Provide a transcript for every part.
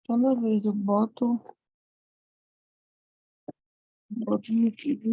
Toda vez eu boto no TV.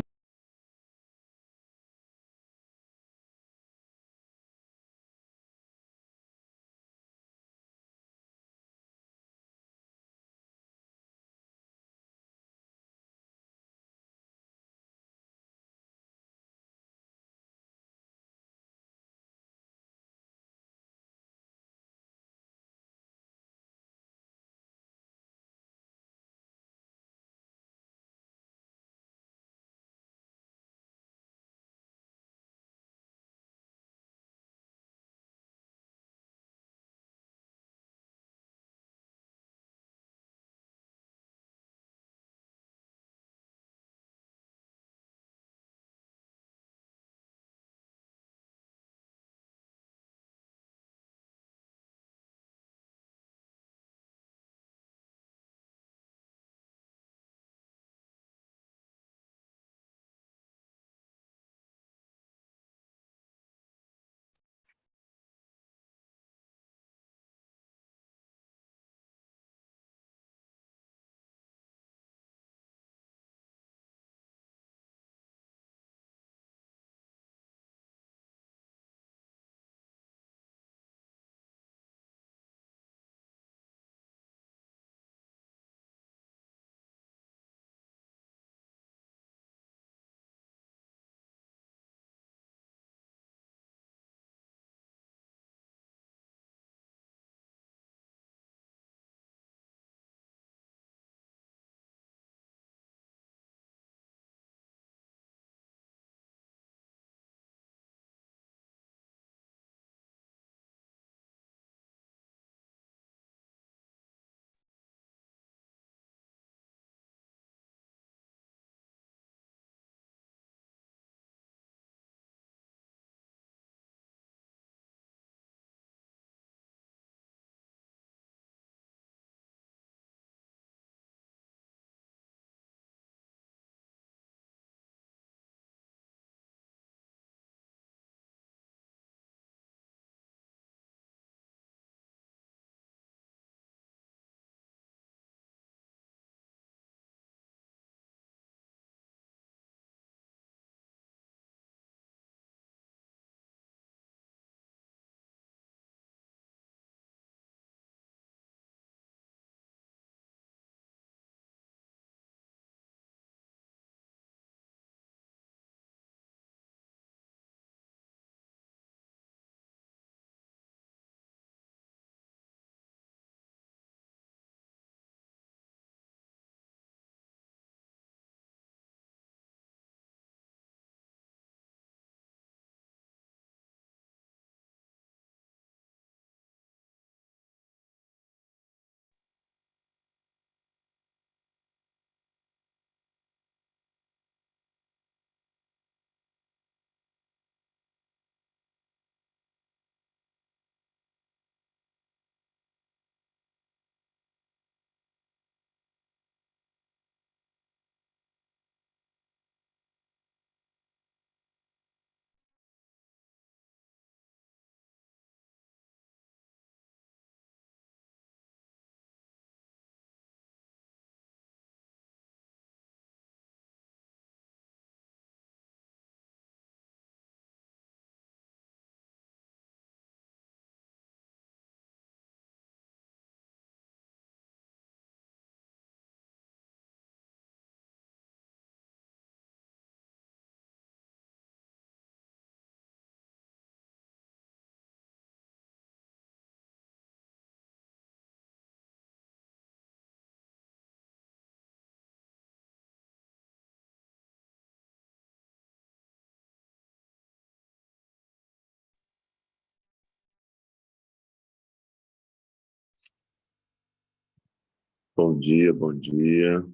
Bom dia, bom dia.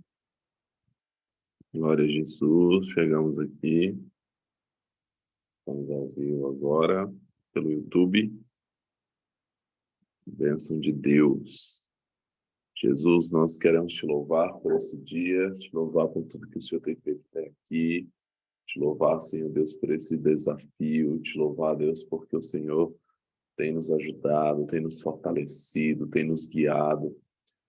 Glória a Jesus. Chegamos aqui. Estamos ao vivo agora pelo YouTube. Bênção de Deus. Jesus, nós queremos te louvar por esse dia, te louvar por tudo que o Senhor tem feito até aqui, te louvar, Senhor Deus, por esse desafio, te louvar, Deus, porque o Senhor tem nos ajudado, tem nos fortalecido, tem nos guiado,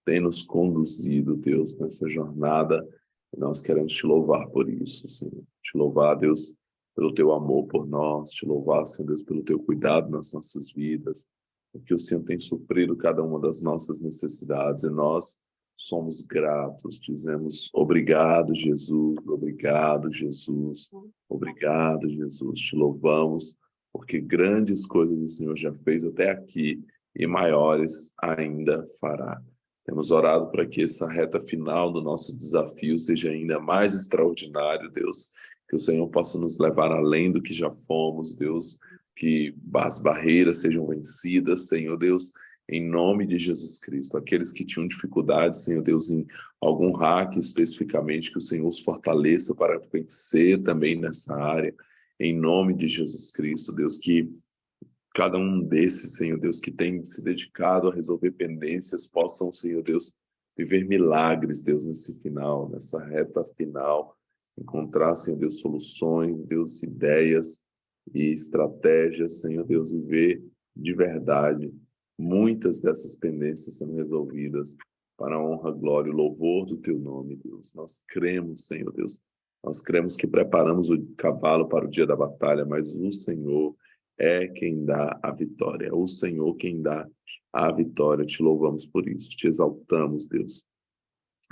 tem nos conduzido, Deus, nessa jornada, e nós queremos te louvar por isso, Senhor. Te louvar, Deus, pelo teu amor por nós, te louvar, Senhor Deus, pelo teu cuidado nas nossas vidas, porque o Senhor tem suprido cada uma das nossas necessidades, e nós somos gratos, dizemos obrigado, Jesus, obrigado, Jesus, obrigado, Jesus, te louvamos, porque grandes coisas o Senhor já fez até aqui, e maiores ainda fará. Temos orado para que essa reta final do nosso desafio seja ainda mais extraordinário, Deus. Que o Senhor possa nos levar além do que já fomos, Deus. Que as barreiras sejam vencidas, Senhor Deus, em nome de Jesus Cristo. Aqueles que tinham dificuldade, Senhor Deus, em algum hack especificamente, que o Senhor os fortaleça para vencer também nessa área. Em nome de Jesus Cristo, Deus, que cada um desses, Senhor Deus, que tem se dedicado a resolver pendências, possam, Senhor Deus, viver milagres, Deus, nesse final, nessa reta final, encontrar, Senhor Deus, soluções, Deus, ideias e estratégias, Senhor Deus, e ver de verdade muitas dessas pendências sendo resolvidas para a honra, glória e louvor do Teu nome, Deus. Nós cremos, Senhor Deus, nós cremos que preparamos o cavalo para o dia da batalha, mas o Senhor é quem dá a vitória, é o Senhor quem dá a vitória. Te louvamos por isso, te exaltamos, Deus.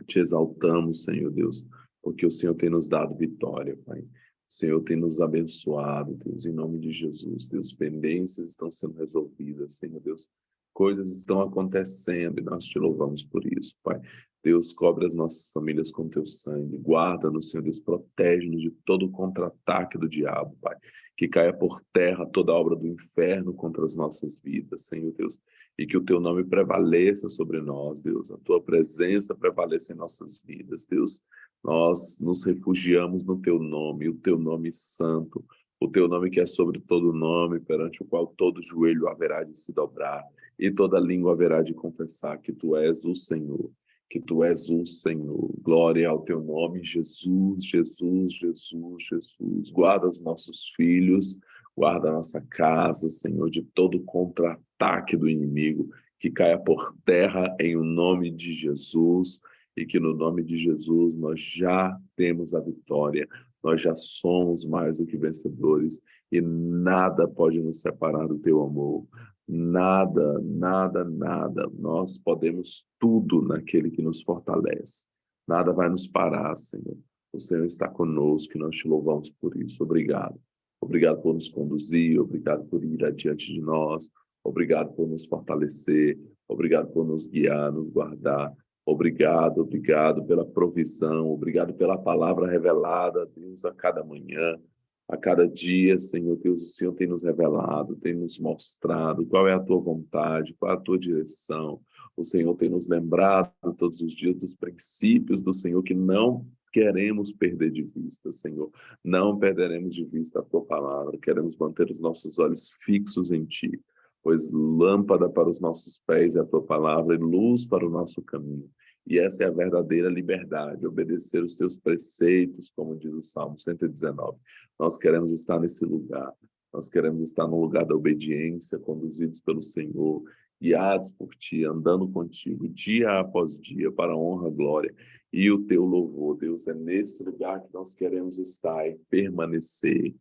Te exaltamos, Senhor Deus, porque o Senhor tem nos dado vitória, Pai. O Senhor tem nos abençoado, Deus, em nome de Jesus. Deus, pendências estão sendo resolvidas, Senhor Deus. Coisas estão acontecendo e nós te louvamos por isso, Pai. Deus, cobre as nossas famílias com teu sangue. Guarda-nos, Senhor Deus, protege-nos de todo o contra-ataque do diabo, Pai. Que caia por terra toda a obra do inferno contra as nossas vidas, Senhor Deus. E que o teu nome prevaleça sobre nós, Deus. A tua presença prevaleça em nossas vidas, Deus. Nós nos refugiamos no teu nome, o teu nome santo, o teu nome que é sobre todo nome, perante o qual todo joelho haverá de se dobrar e toda língua haverá de confessar que tu és o Senhor, que tu és o Senhor. Glória ao teu nome, Jesus, Jesus, Jesus, Jesus. Guarda os nossos filhos, guarda a nossa casa, Senhor, de todo contra-ataque do inimigo, que caia por terra em o nome de Jesus, e que no nome de Jesus nós já temos a vitória, nós já somos mais do que vencedores, e nada pode nos separar do teu amor. Nada, nada, nada. Nós podemos tudo naquele que nos fortalece. Nada vai nos parar, Senhor. O Senhor está conosco e nós te louvamos por isso. Obrigado. Obrigado por nos conduzir, obrigado por ir adiante de nós, obrigado por nos fortalecer, obrigado por nos guiar, nos guardar. Obrigado, obrigado pela provisão, obrigado pela palavra revelada, Deus, a cada manhã. A cada dia, Senhor Deus, o Senhor tem nos revelado, tem nos mostrado qual é a tua vontade, qual é a tua direção. O Senhor tem nos lembrado todos os dias dos princípios do Senhor que não queremos perder de vista, Senhor. Não perderemos de vista a tua palavra. Queremos manter os nossos olhos fixos em ti, pois lâmpada para os nossos pés é a tua palavra e luz para o nosso caminho. E essa é a verdadeira liberdade, obedecer os teus preceitos, como diz o Salmo 119. Nós queremos estar nesse lugar. Nós queremos estar no lugar da obediência, conduzidos pelo Senhor, guiados por ti, andando contigo, dia após dia, para a honra, glória e o teu louvor. Deus, é nesse lugar que nós queremos estar e permanecer,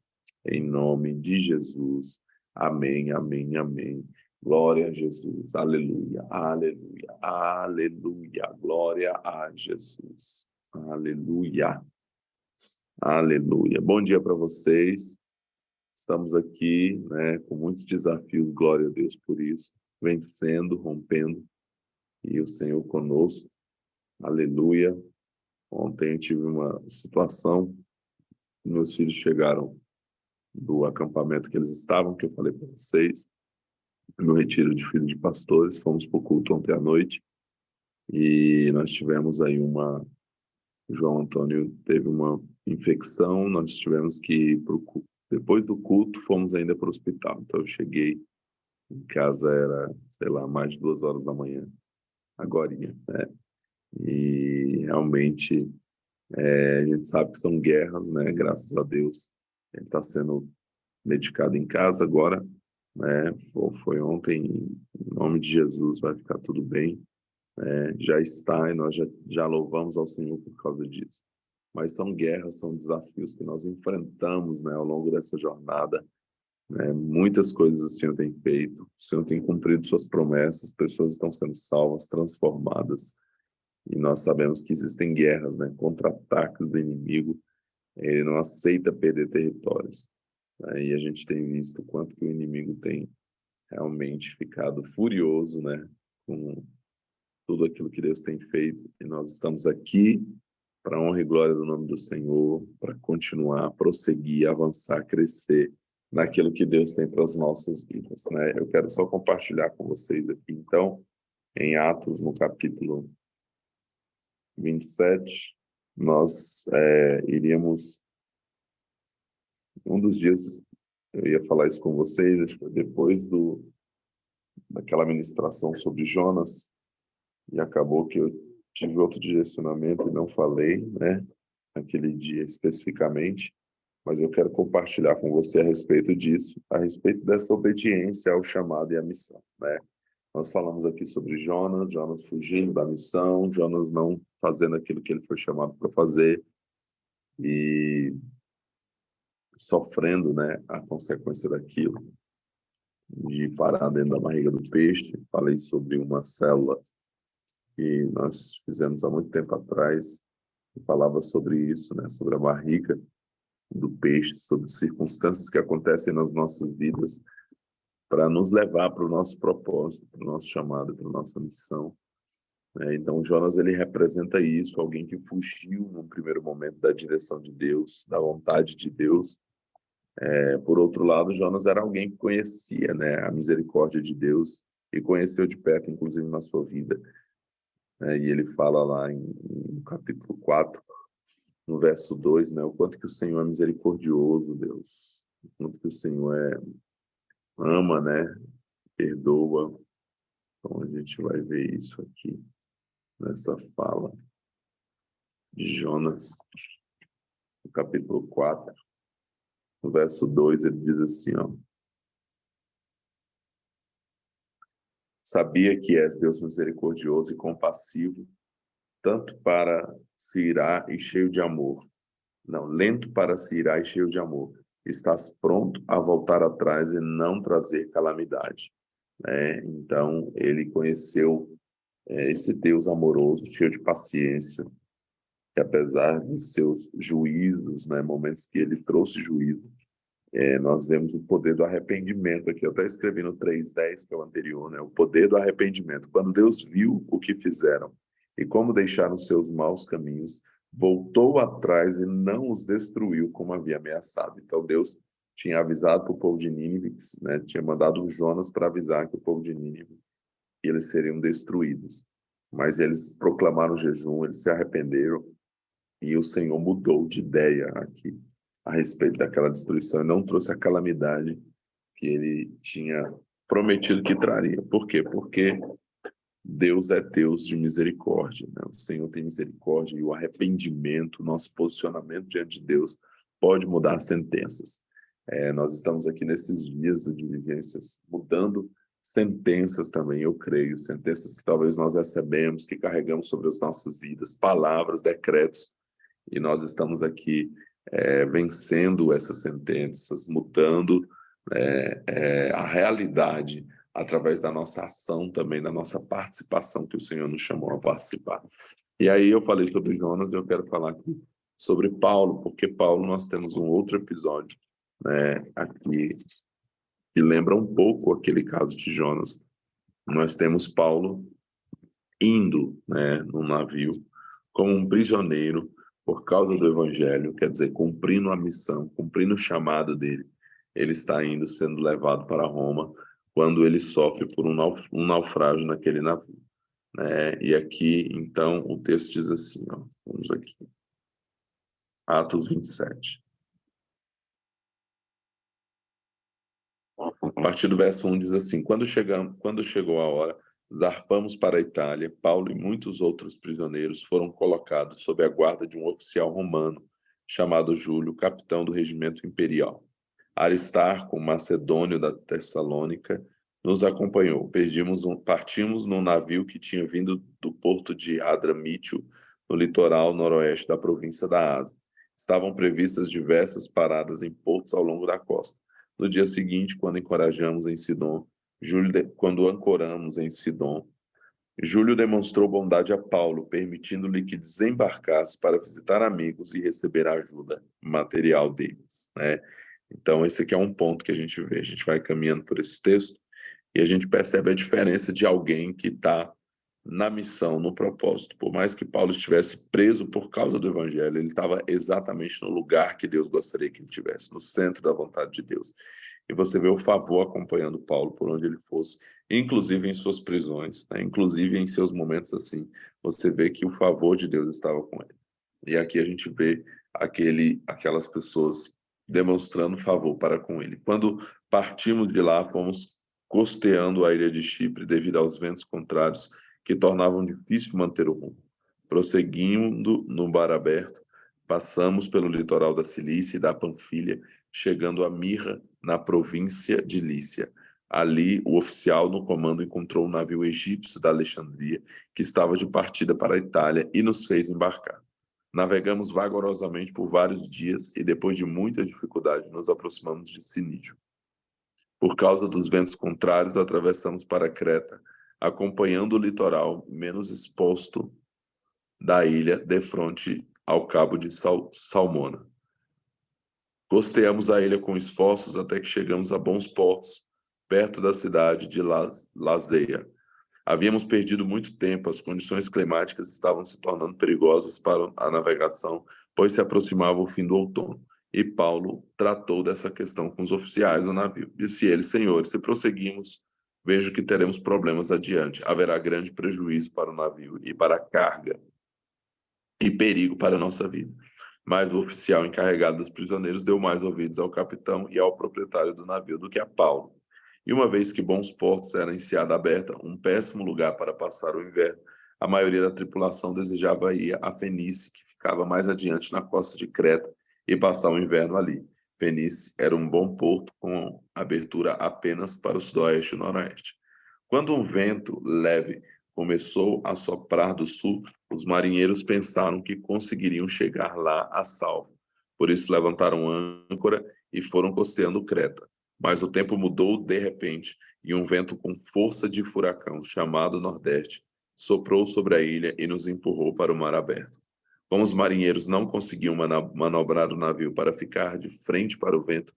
em nome de Jesus. Amém, amém, amém. Glória a Jesus. Aleluia, aleluia, aleluia. Glória a Jesus. Aleluia. Aleluia. Bom dia para vocês. Estamos aqui, né, com muitos desafios, glória a Deus por isso, vencendo, rompendo, e o Senhor conosco. Aleluia. Ontem eu tive uma situação, meus filhos chegaram do acampamento que eles estavam, que eu falei para vocês, no retiro de filhos de pastores, fomos para o culto ontem à noite, e nós tivemos aí o João Antônio teve uma infecção, nós tivemos que ir para o culto. Depois do culto, fomos ainda para o hospital. Então, eu cheguei em casa, era, sei lá, mais de 2 horas da manhã, agorinha, né? E realmente, a gente sabe que são guerras, né? Graças a Deus, ele está sendo medicado em casa agora, né? Foi ontem, em nome de Jesus, vai ficar tudo bem. já está e nós já louvamos ao Senhor por causa disso. Mas são guerras, são desafios que nós enfrentamos, né, ao longo dessa jornada. Muitas coisas o Senhor tem feito, o Senhor tem cumprido suas promessas, pessoas estão sendo salvas, transformadas, e nós sabemos que existem guerras, né, contra-ataques do inimigo. Ele não aceita perder territórios, né, e a gente tem visto o quanto que o inimigo tem realmente ficado furioso, né, com tudo aquilo que Deus tem feito, e nós estamos aqui para a honra e glória do nome do Senhor, para continuar, prosseguir, avançar, crescer naquilo que Deus tem para as nossas vidas, né? Eu quero só compartilhar com vocês aqui, então, em Atos, no capítulo 27, nós iríamos, um dos dias, eu ia falar isso com vocês, depois daquela ministração sobre Jonas, e acabou que eu tive outro direcionamento e não falei, né, naquele dia especificamente, mas eu quero compartilhar com você a respeito disso, a respeito dessa obediência ao chamado e à missão, né? Nós falamos aqui sobre Jonas fugindo da missão, Jonas não fazendo aquilo que ele foi chamado para fazer e sofrendo, né, a consequência daquilo, de parar dentro da barriga do peixe. Falei sobre uma célula que nós fizemos há muito tempo atrás, que falava sobre isso, né, sobre a barriga do peixe, sobre circunstâncias que acontecem nas nossas vidas para nos levar para o nosso propósito, para o nosso chamado, para a nossa missão. Então, Jonas, ele representa isso, alguém que fugiu num primeiro momento da direção de Deus, da vontade de Deus. Por outro lado, Jonas era alguém que conhecia, né, a misericórdia de Deus e conheceu de perto, inclusive na sua vida. E ele fala lá no capítulo 4, no verso 2, né, o quanto que o Senhor é misericordioso, Deus, o quanto que o Senhor ama, né, perdoa. Então a gente vai ver isso aqui nessa fala de Jonas, no capítulo 4, no verso 2, ele diz assim, ó: sabia que és Deus misericordioso e compassivo, tanto para se irar e cheio de amor. Não, lento para se irar e cheio de amor. Estás pronto a voltar atrás e não trazer calamidade. Então, ele conheceu esse Deus amoroso, cheio de paciência, que apesar de seus juízos, né, momentos que ele trouxe juízo, nós vemos o poder do arrependimento aqui. Eu até escrevi no 3:10, que é o anterior, né, o poder do arrependimento. Quando Deus viu o que fizeram e como deixaram seus maus caminhos, voltou atrás e não os destruiu como havia ameaçado. Então Deus tinha avisado para o povo de Nínive, né, tinha mandado Jonas para avisar que o povo de Nínive eles seriam destruídos. Mas eles proclamaram jejum, eles se arrependeram, e o Senhor mudou de ideia aqui a respeito daquela destruição e não trouxe a calamidade que ele tinha prometido que traria. Por quê? Porque Deus é Deus de misericórdia, né? O Senhor tem misericórdia e o arrependimento, o nosso posicionamento diante de Deus pode mudar sentenças. Nós estamos aqui nesses dias de diligências, mudando sentenças também, eu creio, sentenças que talvez nós recebemos, que carregamos sobre as nossas vidas, palavras, decretos, e nós estamos aqui vencendo essas sentenças, mudando a realidade através da nossa ação também, da nossa participação que o Senhor nos chamou a participar. E aí eu falei sobre Jonas, eu quero falar aqui sobre Paulo, porque Paulo nós temos um outro episódio, né, aqui que lembra um pouco aquele caso de Jonas. Nós temos Paulo indo, né, num navio como um prisioneiro por causa do evangelho, quer dizer, cumprindo a missão, cumprindo o chamado dele. Ele está indo, sendo levado para Roma, quando ele sofre por um naufrágio naquele navio. E aqui, então, o texto diz assim, ó, vamos aqui, Atos 27. A partir do verso 1 diz assim: quando chegou a hora, zarpamos para a Itália. Paulo e muitos outros prisioneiros foram colocados sob a guarda de um oficial romano, chamado Júlio, capitão do regimento imperial. Aristarco, macedônio da Tessalônica, nos acompanhou. Partimos num navio que tinha vindo do porto de Hadramítio, no litoral noroeste da província da Ásia. Estavam previstas diversas paradas em portos ao longo da costa. No dia seguinte, quando ancoramos em Sidom, Júlio demonstrou bondade a Paulo, permitindo-lhe que desembarcasse para visitar amigos e receber a ajuda material deles, né? Então, esse aqui é um ponto que a gente vê. A gente vai caminhando por esse texto e a gente percebe a diferença de alguém que está na missão, no propósito. Por mais que Paulo estivesse preso por causa do evangelho, ele estava exatamente no lugar que Deus gostaria que ele estivesse, no centro da vontade de Deus. E você vê o favor acompanhando Paulo por onde ele fosse, inclusive em suas prisões, né? Inclusive em seus momentos assim, você vê que o favor de Deus estava com ele. E aqui a gente vê aquelas pessoas demonstrando favor para com ele. Quando partimos de lá, fomos costeando a ilha de Chipre devido aos ventos contrários que tornavam difícil manter o rumo. Prosseguindo no mar aberto, passamos pelo litoral da Cilícia e da Panfilha, chegando a Mirra, na província de Lícia. Ali, o oficial no comando encontrou um navio egípcio da Alexandria, que estava de partida para a Itália, e nos fez embarcar. Navegamos vagarosamente por vários dias e, depois de muita dificuldade, nos aproximamos de Sinício. Por causa dos ventos contrários, atravessamos para Creta, acompanhando o litoral menos exposto da ilha, defronte ao cabo de Salmona. Costeamos a ilha com esforços até que chegamos a bons portos, perto da cidade de Lazeia. Havíamos perdido muito tempo, as condições climáticas estavam se tornando perigosas para a navegação, pois se aproximava o fim do outono. E Paulo tratou dessa questão com os oficiais do navio. Disse ele: senhores, se prosseguirmos, vejo que teremos problemas adiante. Haverá grande prejuízo para o navio e para a carga, e perigo para a nossa vida. Mas o oficial encarregado dos prisioneiros deu mais ouvidos ao capitão e ao proprietário do navio do que a Paulo. E uma vez que bons portos era enseada aberta, um péssimo lugar para passar o inverno, a maioria da tripulação desejava ir a Fenice, que ficava mais adiante na costa de Creta, e passar o inverno ali. Fenice era um bom porto com abertura apenas para o sudoeste e o noroeste. Quando um vento leve começou a soprar do sul, os marinheiros pensaram que conseguiriam chegar lá a salvo. Por isso levantaram âncora e foram costeando Creta. Mas o tempo mudou de repente e um vento com força de furacão, chamado Nordeste, soprou sobre a ilha e nos empurrou para o mar aberto. Como os marinheiros não conseguiam manobrar o navio para ficar de frente para o vento,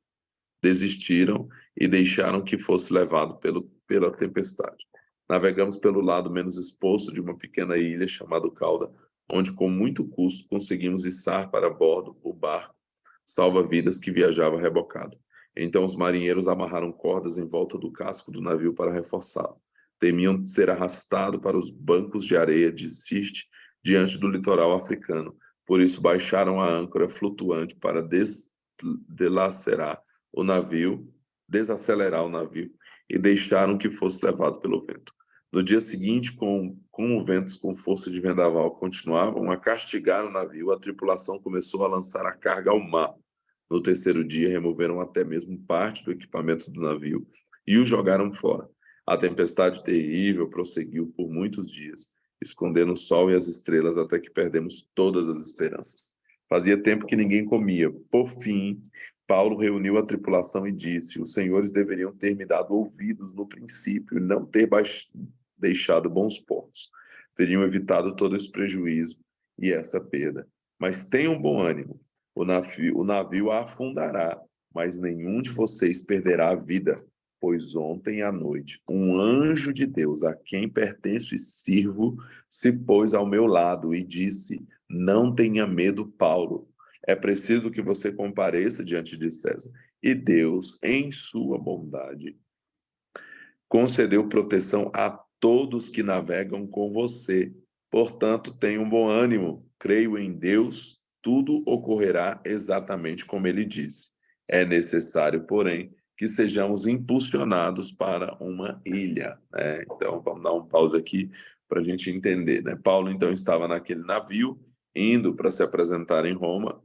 desistiram e deixaram que fosse levado pela tempestade. Navegamos pelo lado menos exposto de uma pequena ilha chamada Cauda, onde com muito custo conseguimos içar para bordo o barco salva-vidas que viajava rebocado. Então os marinheiros amarraram cordas em volta do casco do navio para reforçá-lo. Temiam ser arrastado para os bancos de areia de Sirte diante do litoral africano. Por isso baixaram a âncora flutuante para desacelerar o navio e deixaram que fosse levado pelo vento. No dia seguinte, com ventos com força de vendaval continuavam a castigar o navio, a tripulação começou a lançar a carga ao mar. No terceiro dia, removeram até mesmo parte do equipamento do navio e o jogaram fora. A tempestade terrível prosseguiu por muitos dias, escondendo o sol e as estrelas até que perdemos todas as esperanças. Fazia tempo que ninguém comia. Por fim, Paulo reuniu a tripulação e disse: os senhores deveriam ter me dado ouvidos no princípio e não ter deixado bons portos. Teriam evitado todo esse prejuízo e essa perda. Mas tenham bom ânimo. O navio afundará, mas nenhum de vocês perderá a vida. Pois ontem à noite, um anjo de Deus, a quem pertenço e sirvo, se pôs ao meu lado e disse: não tenha medo, Paulo. É preciso que você compareça diante de César. E Deus, em sua bondade, concedeu proteção a todos que navegam com você. Portanto, tenha um bom ânimo. Creio em Deus, tudo ocorrerá exatamente como ele disse. É necessário, porém, que sejamos impulsionados para uma ilha, né? Então, vamos dar um pause aqui para a gente entender, né? Paulo, então, estava naquele navio, indo para se apresentar em Roma,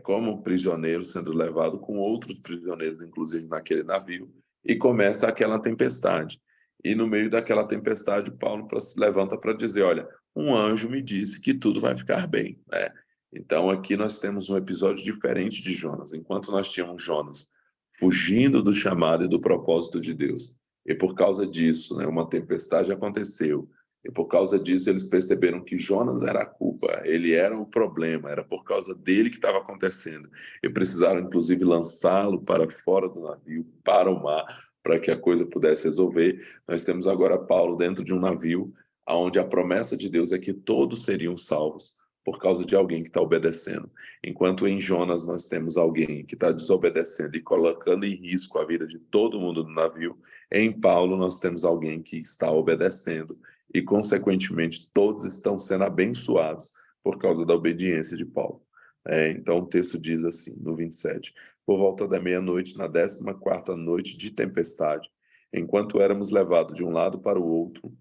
como prisioneiro, sendo levado com outros prisioneiros, inclusive naquele navio, e começa aquela tempestade. E no meio daquela tempestade, Paulo se levanta para dizer, olha, um anjo me disse que tudo vai ficar bem, né? Então aqui nós temos um episódio diferente de Jonas. Enquanto nós tínhamos Jonas fugindo do chamado e do propósito de Deus, e por causa disso, né, uma tempestade aconteceu, e por causa disso eles perceberam que Jonas era a culpa, ele era o problema, era por causa dele que estava acontecendo. E precisaram, inclusive, lançá-lo para fora do navio, para o mar, para que a coisa pudesse resolver. Nós temos agora Paulo dentro de um navio, onde a promessa de Deus é que todos seriam salvos por causa de alguém que está obedecendo. Enquanto em Jonas nós temos alguém que está desobedecendo e colocando em risco a vida de todo mundo no navio, em Paulo nós temos alguém que está obedecendo e, consequentemente, todos estão sendo abençoados por causa da obediência de Paulo. Então o texto diz assim, no 27, por volta da meia-noite, na 14ª noite de tempestade, enquanto éramos levados de um lado para o outro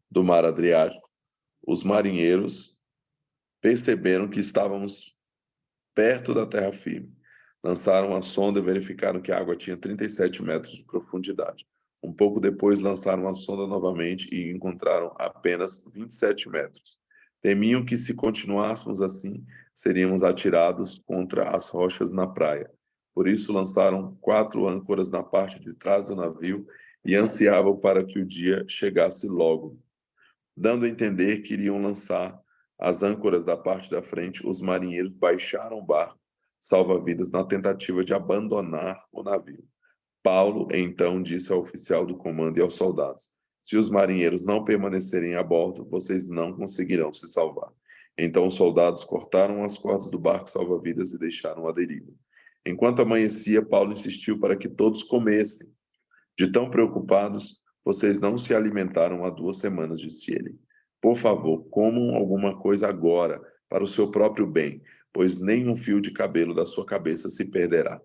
do mar Adriático, os marinheiros perceberam que estávamos perto da terra firme. Lançaram a sonda e verificaram que a água tinha 37 metros de profundidade. Um pouco depois, lançaram a sonda novamente e encontraram apenas 27 metros. Temiam que, se continuássemos assim, seríamos atirados contra as rochas na praia. Por isso, lançaram 4 âncoras na parte de trás do navio e ansiavam para que o dia chegasse logo. Dando a entender que iriam lançar as âncoras da parte da frente, os marinheiros baixaram o barco salva-vidas na tentativa de abandonar o navio. Paulo, então, disse ao oficial do comando e aos soldados, se os marinheiros não permanecerem a bordo, vocês não conseguirão se salvar. Então os soldados cortaram as cordas do barco salva-vidas e deixaram a deriva. Enquanto amanhecia, Paulo insistiu para que todos comessem. De tão preocupados, vocês não se alimentaram há 2 semanas, disse ele. Por favor, comam alguma coisa agora, para o seu próprio bem, pois nem um fio de cabelo da sua cabeça se perderá.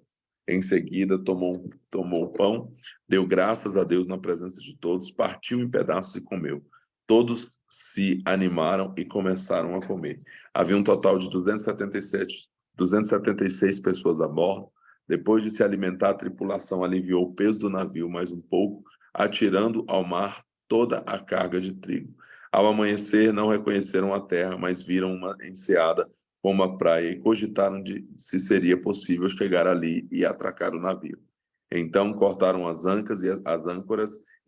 Em seguida, tomou o pão, deu graças a Deus na presença de todos, partiu em pedaços e comeu. Todos se animaram e começaram a comer. Havia um total de 276 pessoas a bordo. Depois de se alimentar, a tripulação aliviou o peso do navio mais um pouco, atirando ao mar toda a carga de trigo. Ao amanhecer, não reconheceram a terra, mas viram uma enseada com uma praia e cogitaram de se seria possível chegar ali e atracar o navio. Então cortaram as âncoras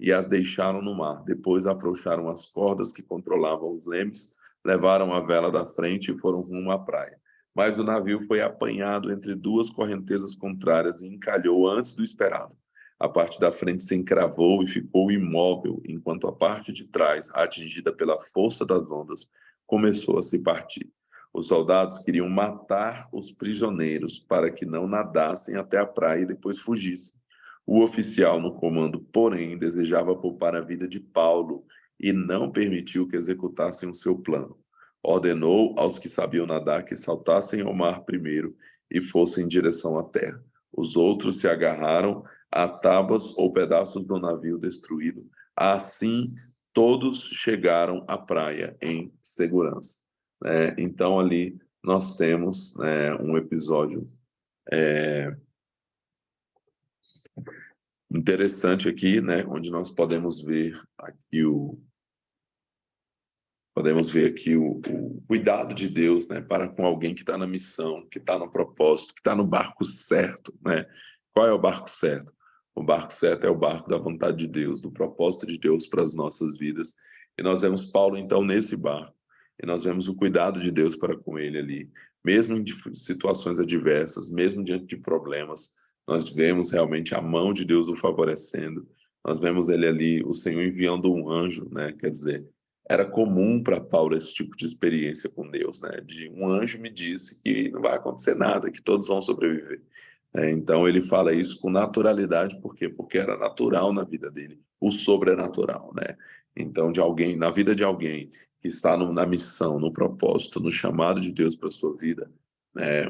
e as deixaram no mar. Depois afrouxaram as cordas que controlavam os lemes, levaram a vela da frente e foram rumo à praia. Mas o navio foi apanhado entre 2 correntezas contrárias e encalhou antes do esperado. A parte da frente se encravou e ficou imóvel, enquanto a parte de trás, atingida pela força das ondas, começou a se partir. Os soldados queriam matar os prisioneiros para que não nadassem até a praia e depois fugissem. O oficial no comando, porém, desejava poupar a vida de Paulo e não permitiu que executassem o seu plano. Ordenou aos que sabiam nadar que saltassem ao mar primeiro e fossem em direção à terra. Os outros se agarraram a tábuas ou pedaços do navio destruído. Assim, todos chegaram à praia em segurança. Então, ali nós temos um episódio interessante aqui, onde nós podemos ver aqui o cuidado de Deus, para com alguém que está na missão, que está no propósito, que está no barco certo, Qual é o barco certo? O barco certo é o barco da vontade de Deus, do propósito de Deus para as nossas vidas. E nós vemos Paulo, então, nesse barco. E nós vemos o cuidado de Deus para com ele ali. Mesmo em situações adversas, mesmo diante de problemas, nós vemos realmente a mão de Deus o favorecendo. Nós vemos ele ali, o Senhor enviando um anjo, Quer dizer, era comum para Paulo esse tipo de experiência com Deus, De um anjo me disse que não vai acontecer nada, que todos vão sobreviver. Então ele fala isso com naturalidade, por quê? Porque era natural na vida dele, o sobrenatural, Então, na vida de alguém que está na missão, no propósito, no chamado de Deus para a sua vida,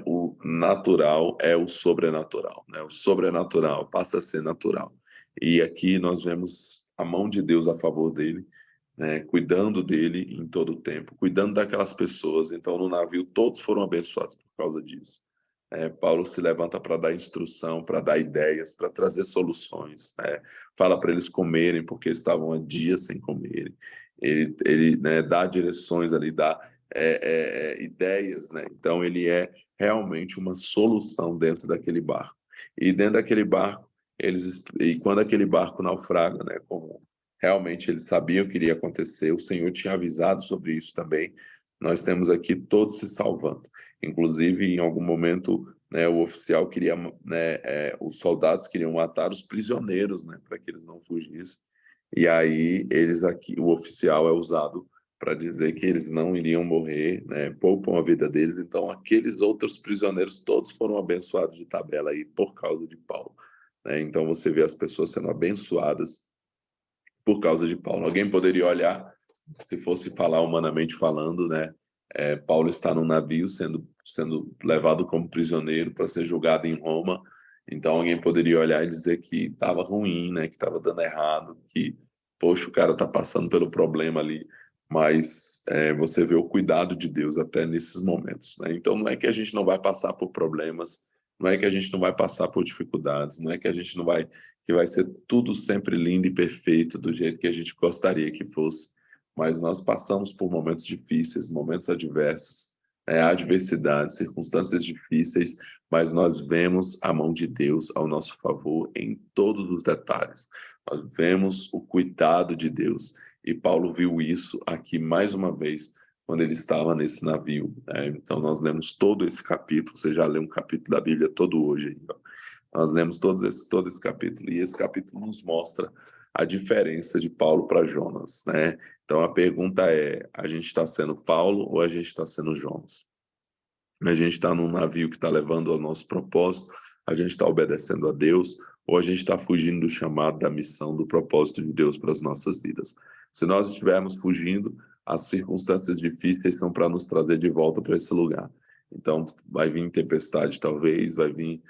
o natural é o sobrenatural, O sobrenatural passa a ser natural. E aqui nós vemos a mão de Deus a favor dele, cuidando dele em todo o tempo, cuidando daquelas pessoas. Então, no navio, todos foram abençoados por causa disso. Paulo se levanta para dar instrução, para dar ideias, para trazer soluções, né? Fala para eles comerem, porque estavam há dias sem comerem. Ele né, dá direções ali, dá ideias, né? Então, ele é realmente uma solução dentro daquele barco. E dentro daquele barco, e quando aquele barco naufraga, né, como realmente eles sabiam que iria acontecer, o Senhor tinha avisado sobre isso também, nós temos aqui todos se salvando. Inclusive, em algum momento, né, o oficial queria, né, os soldados queriam matar os prisioneiros, né, para que eles não fugissem. E aí o oficial é usado para dizer que eles não iriam morrer, né, poupam a vida deles. Então, aqueles outros prisioneiros todos foram abençoados de tabela aí por causa de Paulo, né? Então, você vê as pessoas sendo abençoadas por causa de Paulo. Alguém poderia olhar, se fosse falar humanamente falando, né? Paulo está num navio sendo levado como prisioneiro para ser julgado em Roma. Então alguém poderia olhar e dizer que estava ruim, né? Que estava dando errado, que poxa, o cara está passando pelo problema ali. Mas você vê o cuidado de Deus até nesses momentos, né? Então não é que a gente não vai passar por problemas, não é que a gente não vai passar por dificuldades, não é que a gente não vai que vai ser tudo sempre lindo e perfeito do jeito que a gente gostaria que fosse, mas nós passamos por momentos difíceis, momentos adversos, adversidades, circunstâncias difíceis, mas nós vemos a mão de Deus ao nosso favor em todos os detalhes. Nós vemos o cuidado de Deus e Paulo viu isso aqui mais uma vez quando ele estava nesse navio, né? Então nós lemos todo esse capítulo, você já leu um capítulo da Bíblia todo hoje, então. Nós lemos todo esse capítulo, e esse capítulo nos mostra a diferença de Paulo para Jonas, né? Então a pergunta é: a gente está sendo Paulo ou a gente está sendo Jonas? A gente está num navio que está levando ao nosso propósito, a gente está obedecendo a Deus, ou a gente está fugindo do chamado, da missão, do propósito de Deus para as nossas vidas? Se nós estivermos fugindo, as circunstâncias difíceis são para nos trazer de volta para esse lugar. Então, vai vir tempestade, talvez, vai vir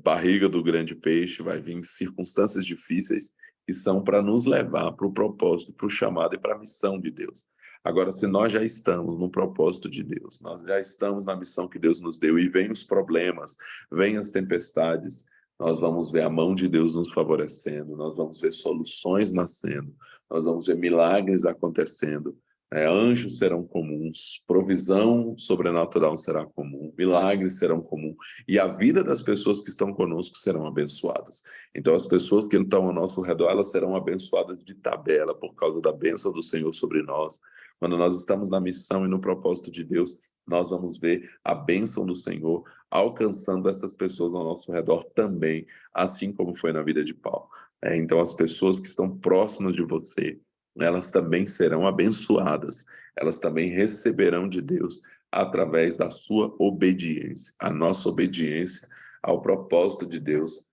barriga do grande peixe, vai vir circunstâncias difíceis que são para nos levar para o propósito, para o chamado e para a missão de Deus. Agora, se nós já estamos no propósito de Deus, nós já estamos na missão que Deus nos deu, e vem os problemas, vem as tempestades, nós vamos ver a mão de Deus nos favorecendo, nós vamos ver soluções nascendo, nós vamos ver milagres acontecendo, anjos serão comuns, provisão sobrenatural será comum, milagres serão comuns, e a vida das pessoas que estão conosco serão abençoadas. Então, as pessoas que estão ao nosso redor, elas serão abençoadas de tabela por causa da bênção do Senhor sobre nós. Quando nós estamos na missão e no propósito de Deus, nós vamos ver a bênção do Senhor alcançando essas pessoas ao nosso redor também, assim como foi na vida de Paulo. Então, as pessoas que estão próximas de você, elas também serão abençoadas, elas também receberão de Deus através da sua obediência. A nossa obediência ao propósito de Deus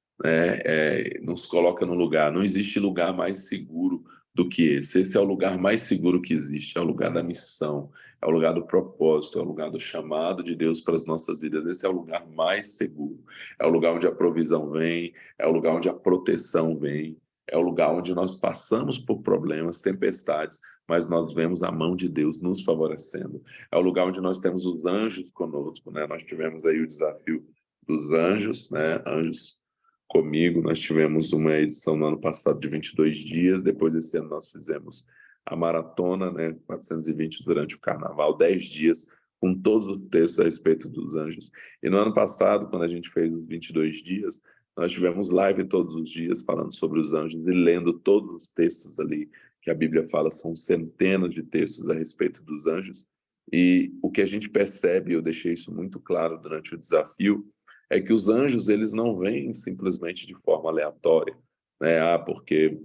nos coloca no lugar. Não existe lugar mais seguro do que esse. Esse é o lugar mais seguro que existe, é o lugar da missão, é o lugar do propósito, é o lugar do chamado de Deus para as nossas vidas. Esse é o lugar mais seguro, é o lugar onde a provisão vem, é o lugar onde a proteção vem, é o lugar onde nós passamos por problemas, tempestades, mas nós vemos a mão de Deus nos favorecendo. É o lugar onde nós temos os anjos conosco, né? Nós tivemos aí o desafio dos anjos, né? Anjos comigo. Nós tivemos uma edição no ano passado de 22 dias, depois desse ano nós fizemos a maratona, né, 420 durante o carnaval, 10 dias, com todos os textos a respeito dos anjos. E no ano passado, quando a gente fez os 22 dias, nós tivemos live todos os dias falando sobre os anjos e lendo todos os textos ali que a Bíblia fala, são centenas de textos a respeito dos anjos. E o que a gente percebe, eu deixei isso muito claro durante o desafio, é que os anjos eles não vêm simplesmente de forma aleatória, né? Porque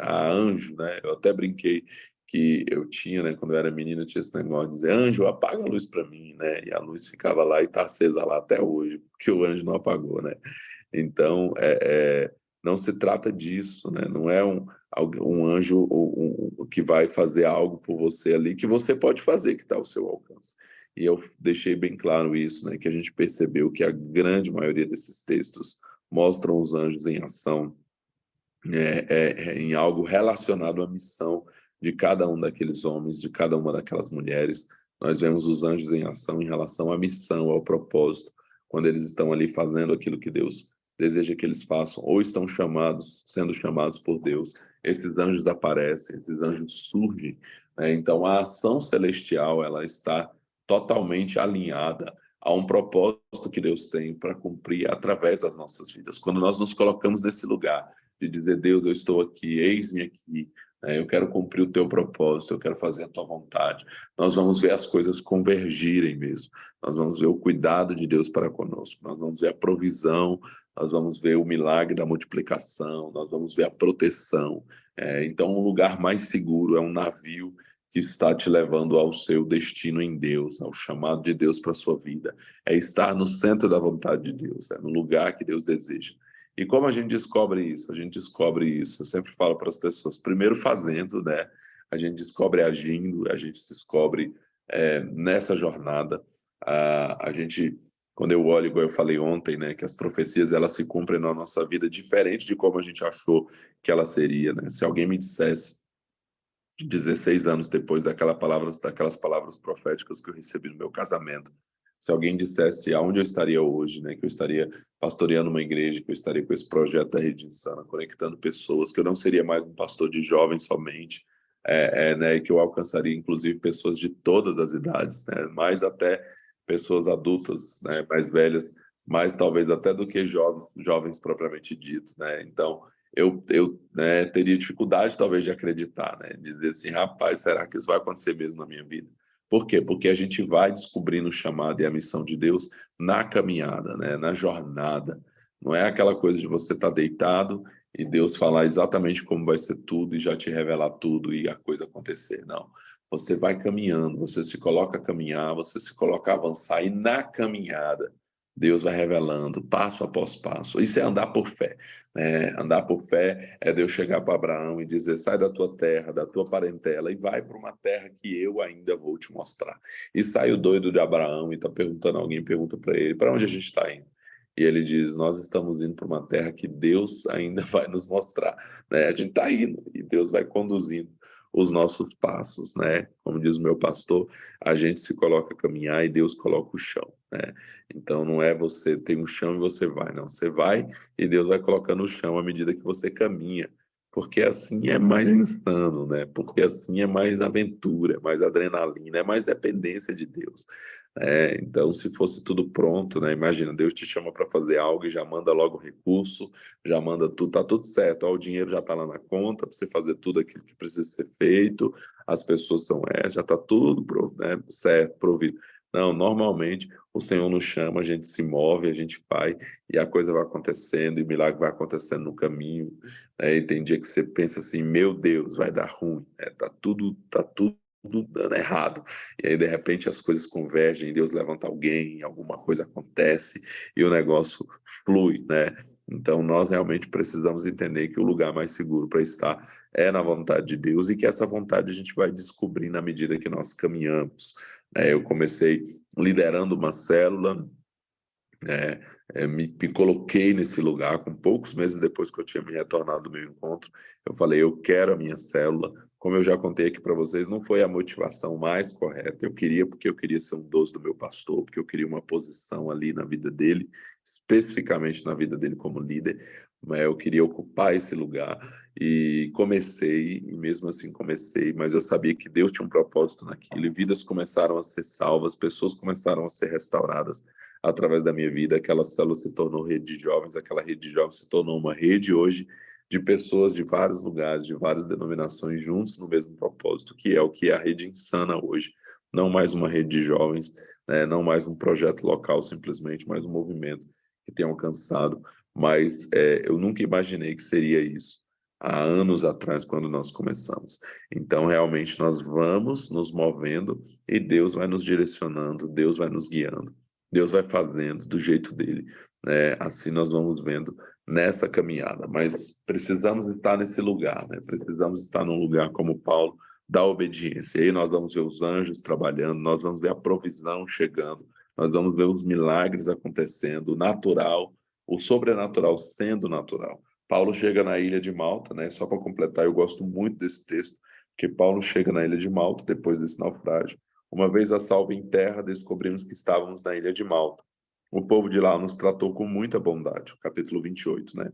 há anjo, né? Eu até brinquei que eu tinha, né? Quando eu era menino, eu tinha esse negócio de dizer, anjo, apaga a luz para mim, né? E a luz ficava lá e está acesa lá até hoje, porque o anjo não apagou, né? Então, não se trata disso, né? Não é um anjo que vai fazer algo por você ali que você pode fazer, que está ao seu alcance. E eu deixei bem claro isso, né? Que a gente percebeu que a grande maioria desses textos mostram os anjos em ação, em algo relacionado à missão de cada um daqueles homens, de cada uma daquelas mulheres. Nós vemos os anjos em ação em relação à missão, ao propósito. quando eles estão ali fazendo aquilo que Deus deseja que eles façam, ou estão sendo chamados por Deus, esses anjos aparecem, esses anjos surgem, né? Então a ação celestial, ela está totalmente alinhada a um propósito que Deus tem para cumprir através das nossas vidas. Quando nós nos colocamos nesse lugar de dizer, Deus, eu estou aqui, eis-me aqui, né? Eu quero cumprir o teu propósito, eu quero fazer a tua vontade, nós vamos ver as coisas convergirem mesmo, nós vamos ver o cuidado de Deus para conosco, nós vamos ver a provisão, nós vamos ver o milagre da multiplicação, nós vamos ver a proteção. Então, um lugar mais seguro é um navio que está te levando ao seu destino em Deus, ao chamado de Deus para a sua vida. É estar no centro da vontade de Deus, é no lugar que Deus deseja. E como a gente descobre isso? A gente descobre isso, eu sempre falo para as pessoas, primeiro fazendo, né? A gente descobre agindo, a gente descobre nessa jornada. A gente, quando eu olho, igual eu falei ontem, né, que as profecias elas se cumprem na nossa vida diferente de como a gente achou que ela seria, né? Se alguém me dissesse 16 anos depois daquelas palavras proféticas que eu recebi no meu casamento, se alguém dissesse aonde eu estaria hoje, né, que eu estaria pastoreando uma igreja, que eu estaria com esse projeto da Rede Insana, conectando pessoas, que eu não seria mais um pastor de jovens somente, né, e que eu alcançaria inclusive pessoas de todas as idades, né, mais até pessoas adultas, né, mais velhas, mais talvez até do que jovens propriamente ditos, né. Então eu né, teria dificuldade talvez de acreditar, né, de dizer assim, rapaz, será que isso vai acontecer mesmo na minha vida? Por quê? Porque a gente vai descobrindo o chamado e a missão de Deus na caminhada, né, na jornada. Não é aquela coisa de você estar deitado e Deus falar exatamente como vai ser tudo e já te revelar tudo e a coisa acontecer. Não. Você vai caminhando, você se coloca a caminhar, você se coloca a avançar e na caminhada Deus vai revelando passo após passo. Isso é andar por fé. Andar por fé é Deus chegar para Abraão e dizer, sai da tua terra, da tua parentela e vai para uma terra que eu ainda vou te mostrar. E sai o doido de Abraão e está perguntando, alguém pergunta para ele, para onde a gente está indo? E ele diz, nós estamos indo para uma terra que Deus ainda vai nos mostrar. Né? A gente está indo e Deus vai conduzindo os nossos passos, né? Como diz o meu pastor, a gente se coloca a caminhar e Deus coloca o chão, né? Então não é você tem um chão e você vai, não. Você vai e Deus vai colocando o chão à medida que você caminha, porque assim é mais insano, né? Porque assim é mais aventura, é mais adrenalina, é mais dependência de Deus. Então, se fosse tudo pronto, né? Imagina, Deus te chama para fazer algo e já manda logo o recurso, já manda tudo, tá tudo certo, ó, o dinheiro já está lá na conta para você fazer tudo aquilo que precisa ser feito, as pessoas são essas, já está tudo né, certo, provido. Não, normalmente o Senhor nos chama, a gente se move, a gente vai e a coisa vai acontecendo e o milagre vai acontecendo no caminho. Né? E tem dia que você pensa assim, meu Deus, vai dar ruim, né? Tá tudo dando errado. E aí, de repente, as coisas convergem, Deus levanta alguém, alguma coisa acontece e o negócio flui, né? Então, nós realmente precisamos entender que o lugar mais seguro para estar é na vontade de Deus e que essa vontade a gente vai descobrir na medida que nós caminhamos. Eu comecei liderando uma célula, me coloquei nesse lugar com poucos meses depois que eu tinha me retornado do meu encontro. Eu falei, eu quero a minha célula. Como eu já contei aqui para vocês, não foi a motivação mais correta. Eu queria porque eu queria ser um doce do meu pastor, porque eu queria uma posição ali na vida dele, especificamente na vida dele como líder. Mas eu queria ocupar esse lugar e comecei, e mesmo assim comecei, mas eu sabia que Deus tinha um propósito naquilo, e vidas começaram a ser salvas, pessoas começaram a ser restauradas através da minha vida. Aquela célula se tornou rede de jovens, aquela rede de jovens se tornou uma rede hoje de pessoas de vários lugares, de várias denominações juntos no mesmo propósito, que é o que é a Rede Insana hoje. Não mais uma rede de jovens, né? Não mais um projeto local simplesmente, mas um movimento que tem alcançado. Mas eu nunca imaginei que seria isso há anos atrás, quando nós começamos. Então, realmente, nós vamos nos movendo e Deus vai nos direcionando, Deus vai nos guiando. Deus vai fazendo do jeito dele, né? Assim nós vamos vendo nessa caminhada, mas precisamos estar nesse lugar, né? Precisamos estar num lugar como Paulo, da obediência. E aí nós vamos ver os anjos trabalhando, nós vamos ver a provisão chegando, nós vamos ver os milagres acontecendo, o natural, o sobrenatural sendo natural. Paulo chega na ilha de Malta, né? Só para completar, eu gosto muito desse texto, porque Paulo chega na ilha de Malta depois desse naufrágio. Uma vez a salvo em terra, descobrimos que estávamos na ilha de Malta. O povo de lá nos tratou com muita bondade. Capítulo 28, né?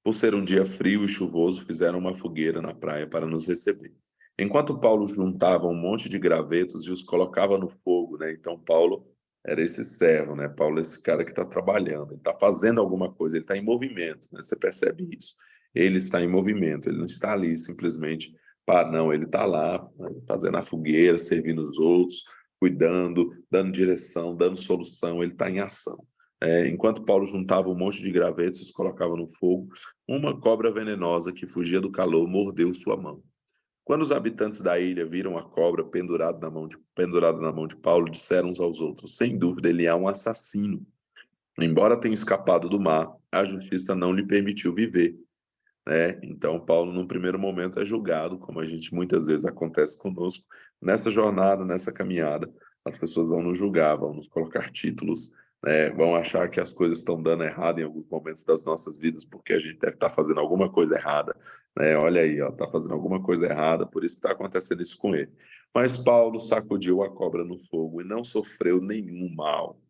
Por ser um dia frio e chuvoso, fizeram uma fogueira na praia para nos receber. Enquanto Paulo juntava um monte de gravetos e os colocava no fogo, né? Então Paulo era esse servo, né? Paulo é esse cara que está trabalhando, ele está fazendo alguma coisa, ele está em movimento, né? Você percebe isso? Ele está em movimento, ele não está ali simplesmente para, não, ele está lá, né, fazendo a fogueira, servindo os outros, cuidando, dando direção, dando solução, ele está em ação. Enquanto Paulo juntava um monte de gravetos e os colocava no fogo, uma cobra venenosa que fugia do calor mordeu sua mão. Quando os habitantes da ilha viram a cobra pendurada na mão de Paulo, disseram uns aos outros: sem dúvida, ele é um assassino. Embora tenha escapado do mar, a justiça não lhe permitiu viver. Então, Paulo, num primeiro momento, é julgado, como a gente muitas vezes acontece conosco. Nessa jornada, nessa caminhada, as pessoas vão nos julgar, vão nos colocar títulos, vão achar que as coisas estão dando errado em alguns momentos das nossas vidas, porque a gente deve estar fazendo alguma coisa errada. Olha aí, está fazendo alguma coisa errada, por isso está acontecendo isso com ele. Mas Paulo sacudiu a cobra no fogo e não sofreu nenhum mal.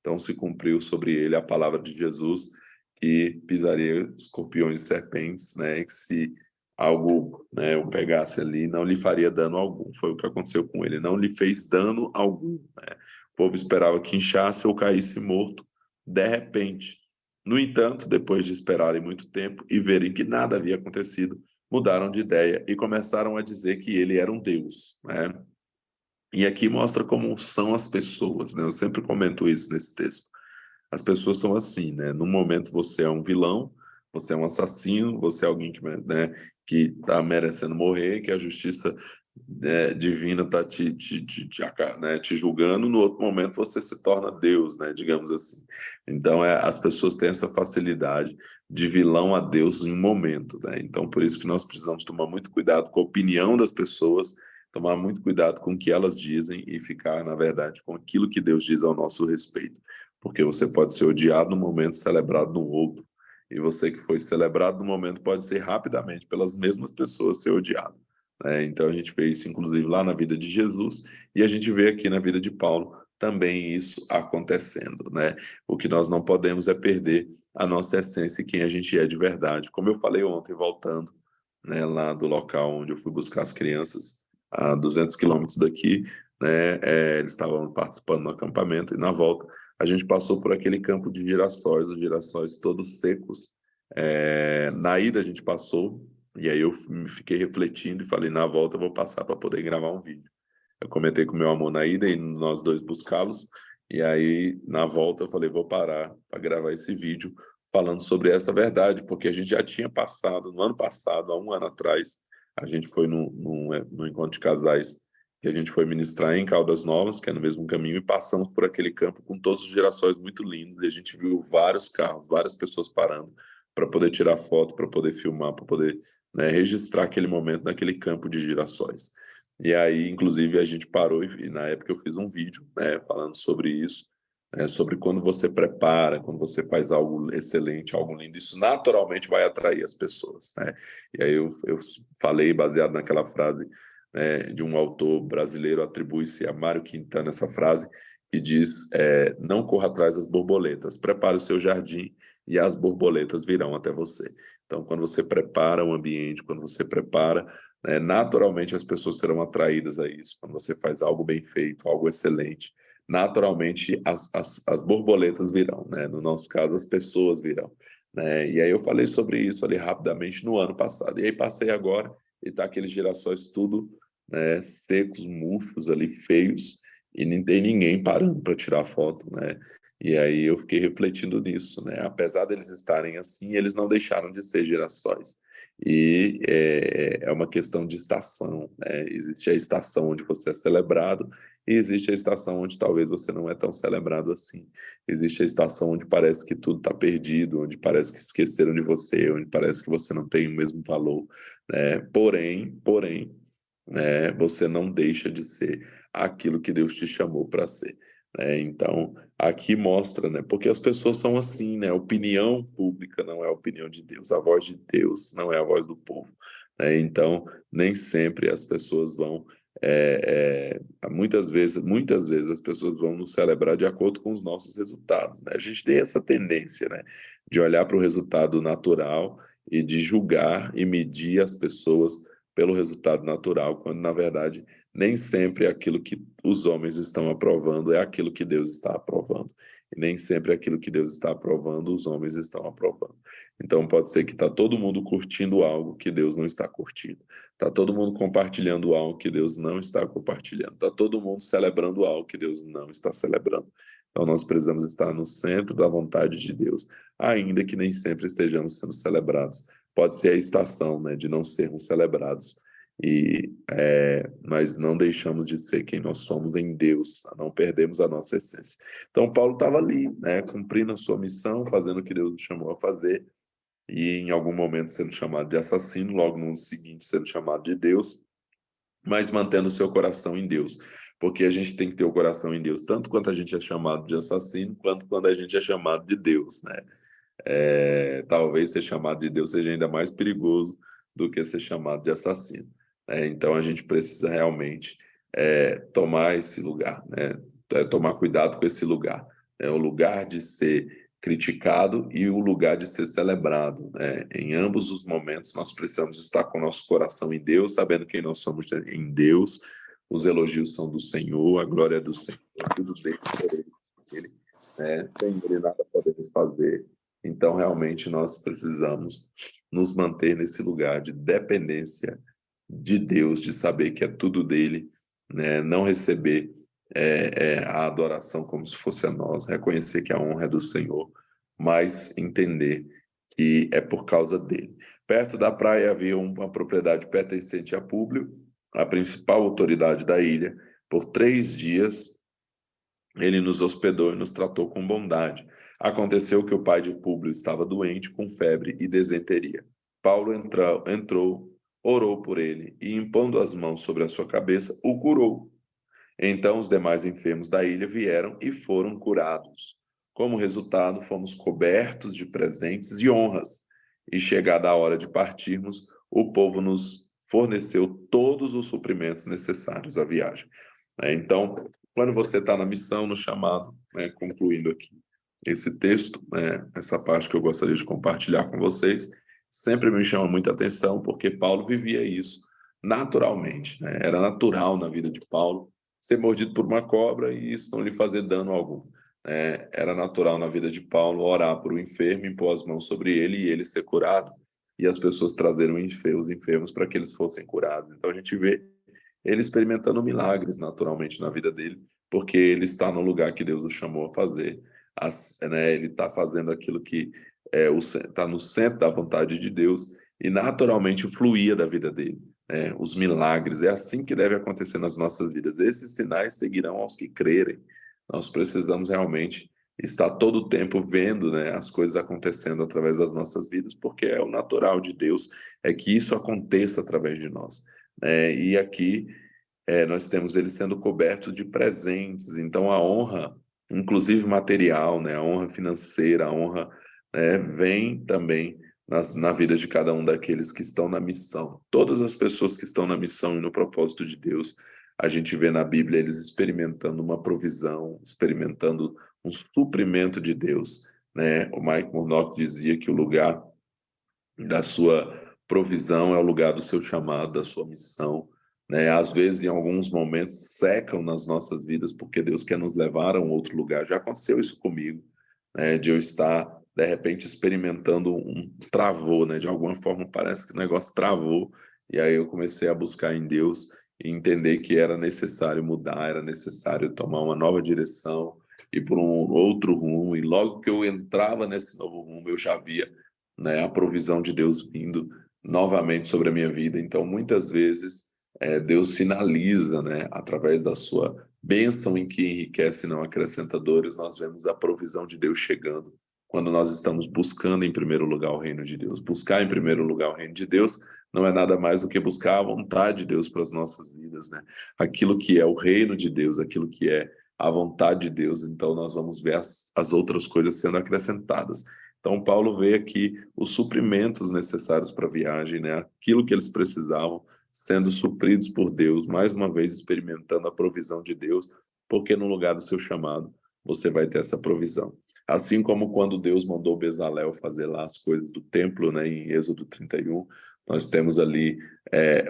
Então se cumpriu sobre ele a palavra de Jesus, que pisaria escorpiões e serpentes, que se algo, o pegasse ali, não lhe faria dano algum. Foi o que aconteceu com ele, não lhe fez dano algum. O povo esperava que inchasse ou caísse morto de repente. No entanto, depois de esperarem muito tempo e verem que nada havia acontecido, mudaram de ideia e começaram a dizer que ele era um deus. E aqui mostra como são as pessoas, Eu sempre comento isso nesse texto. As pessoas são assim, No momento você é um vilão, você é um assassino, você é alguém que está merecendo morrer, que a justiça divina está te julgando. No outro momento você se torna Deus, digamos assim. Então as pessoas têm essa facilidade de vilão a Deus em um momento, Então por isso que nós precisamos tomar muito cuidado com a opinião das pessoas, tomar muito cuidado com o que elas dizem e ficar, na verdade, com aquilo que Deus diz ao nosso respeito. Porque você pode ser odiado num momento, celebrado no outro. E você que foi celebrado no momento pode ser rapidamente pelas mesmas pessoas ser odiado. Então a gente vê isso, inclusive, lá na vida de Jesus, e a gente vê aqui na vida de Paulo também isso acontecendo. O que nós não podemos é perder a nossa essência e quem a gente é de verdade. Como eu falei ontem, voltando lá do local onde eu fui buscar as crianças, a 200 quilômetros daqui, eles estavam participando do acampamento, e na volta a gente passou por aquele campo de girassóis, os girassóis todos secos. Na ida a gente passou, e aí eu fiquei refletindo e falei, na volta eu vou passar para poder gravar um vídeo. Eu comentei com meu amor na ida e nós dois buscávamos, e aí na volta eu falei, vou parar para gravar esse vídeo falando sobre essa verdade, porque a gente já tinha passado, no ano passado, há um ano atrás, a gente foi no encontro de casais que a gente foi ministrar em Caldas Novas, que é no mesmo caminho, e passamos por aquele campo com todos os girassóis muito lindos, e a gente viu vários carros, várias pessoas parando para poder tirar foto, para poder filmar, para poder registrar aquele momento naquele campo de girassóis. E aí, inclusive, a gente parou e na época eu fiz um vídeo falando sobre isso, sobre quando você prepara, quando você faz algo excelente, algo lindo, isso naturalmente vai atrair as pessoas. E aí eu falei, baseado naquela frase de um autor brasileiro, atribui-se a Mário Quintana essa frase, que diz, não corra atrás das borboletas, prepare o seu jardim e as borboletas virão até você. Então, quando você prepara o ambiente, quando você prepara, naturalmente as pessoas serão atraídas a isso. Quando você faz algo bem feito, algo excelente, naturalmente as borboletas virão, No nosso caso, as pessoas virão. E aí eu falei sobre isso ali rapidamente no ano passado. E aí passei agora e tá aqueles girassóis tudo secos, murchos ali, feios, e não tem ninguém parando para tirar foto, E aí eu fiquei refletindo nisso, Apesar deles estarem assim, eles não deixaram de ser girassóis. E é uma questão de estação, Existe a estação onde você é celebrado e existe a estação onde talvez você não é tão celebrado assim. Existe a estação onde parece que tudo está perdido, onde parece que esqueceram de você, onde parece que você não tem o mesmo valor, Porém, você não deixa de ser aquilo que Deus te chamou para ser. Então, aqui mostra, porque as pessoas são assim, a opinião pública não é a opinião de Deus, a voz de Deus não é a voz do povo. Então, nem sempre as pessoas vão muitas vezes as pessoas vão nos celebrar de acordo com os nossos resultados, né? A gente tem essa tendência, né, de olhar para o resultado natural e de julgar e medir as pessoas pelo resultado natural, quando na verdade nem sempre aquilo que os homens estão aprovando é aquilo que Deus está aprovando. E nem sempre aquilo que Deus está aprovando, os homens estão aprovando. Então pode ser que está todo mundo curtindo algo que Deus não está curtindo. Está todo mundo compartilhando algo que Deus não está compartilhando. Está todo mundo celebrando algo que Deus não está celebrando. Então nós precisamos estar no centro da vontade de Deus, ainda que nem sempre estejamos sendo celebrados. Pode ser a estação, né, de não sermos celebrados. Mas não deixamos de ser quem nós somos em Deus, não perdemos a nossa essência. Então Paulo estava ali, né, cumprindo a sua missão, fazendo o que Deus o chamou a fazer, e em algum momento sendo chamado de assassino, logo no seguinte sendo chamado de Deus, mas mantendo o seu coração em Deus, porque a gente tem que ter o coração em Deus, tanto quanto a gente é chamado de assassino, quanto quando a gente é chamado de Deus, né? Talvez ser chamado de Deus seja ainda mais perigoso do que ser chamado de assassino, né? Então a gente precisa realmente tomar esse lugar, né? Tomar cuidado com esse lugar, né? O lugar de ser criticado e o lugar de ser celebrado, né? Em ambos os momentos nós precisamos estar com o nosso coração em Deus, sabendo quem nós somos em Deus. Os elogios são do Senhor, a glória é do Senhor, tudo dele, por ele, né? Sem ele nada podemos fazer. Então, realmente, nós precisamos nos manter nesse lugar de dependência de Deus, de saber que é tudo dele, né? Não receber a adoração como se fosse a nós, reconhecer que a honra é do Senhor, mas entender que é por causa dele. Perto da praia havia uma propriedade pertencente a Públio, a principal autoridade da ilha. Por 3 dias ele nos hospedou e nos tratou com bondade. Aconteceu que o pai de Públio estava doente, com febre e desenteria. Paulo entrou, orou por ele e, impondo as mãos sobre a sua cabeça, o curou. Então os demais enfermos da ilha vieram e foram curados. Como resultado, fomos cobertos de presentes e honras. E chegada a hora de partirmos, o povo nos forneceu todos os suprimentos necessários à viagem. Então, quando você está na missão, no chamado, né, concluindo aqui esse texto, né, essa parte que eu gostaria de compartilhar com vocês, sempre me chama muita atenção, porque Paulo vivia isso naturalmente, né? Era natural na vida de Paulo ser mordido por uma cobra e isso não lhe fazer dano algum. Era natural na vida de Paulo orar por um enfermo, impor as mãos sobre ele e ele ser curado, e as pessoas trazerem os enfermos para que eles fossem curados. Então a gente vê ele experimentando milagres naturalmente na vida dele, porque ele está no lugar que Deus o chamou a fazer. Ele está fazendo aquilo que está no centro da vontade de Deus e naturalmente fluía da vida dele. Os milagres, é assim que deve acontecer nas nossas vidas. Esses sinais seguirão aos que crerem. Nós precisamos realmente estar todo o tempo vendo, né, as coisas acontecendo através das nossas vidas, porque é o natural de Deus, é que isso aconteça através de nós. E aqui nós temos ele sendo coberto de presentes, então a honra, inclusive material, né, a honra financeira, a honra vem também na vida de cada um daqueles que estão na missão. Todas as pessoas que estão na missão e no propósito de Deus, a gente vê na Bíblia eles experimentando uma provisão, experimentando um suprimento de Deus, né? O Mike Murdock dizia que o lugar da sua provisão é o lugar do seu chamado, da sua missão, né? Às vezes, em alguns momentos, secam nas nossas vidas porque Deus quer nos levar a um outro lugar. Já aconteceu isso comigo, né? De eu estar, de repente, experimentando um travou, né? De alguma forma, parece que o negócio travou, e aí eu comecei a buscar em Deus e entender que era necessário mudar, era necessário tomar uma nova direção, ir por um outro rumo, e logo que eu entrava nesse novo rumo, eu já via, né, a provisão de Deus vindo novamente sobre a minha vida. Então, muitas vezes, Deus sinaliza, né, através da sua bênção em que enriquece e não acrescenta dores, nós vemos a provisão de Deus chegando quando nós estamos buscando em primeiro lugar o reino de Deus. Buscar em primeiro lugar o reino de Deus não é nada mais do que buscar a vontade de Deus para as nossas vidas, né? Aquilo que é o reino de Deus, aquilo que é a vontade de Deus, então nós vamos ver as outras coisas sendo acrescentadas. Então, Paulo vê aqui os suprimentos necessários para a viagem, né? Aquilo que eles precisavam sendo supridos por Deus, mais uma vez experimentando a provisão de Deus, porque no lugar do seu chamado você vai ter essa provisão. Assim como quando Deus mandou Bezalel fazer lá as coisas do templo, né, em Êxodo 31, nós temos ali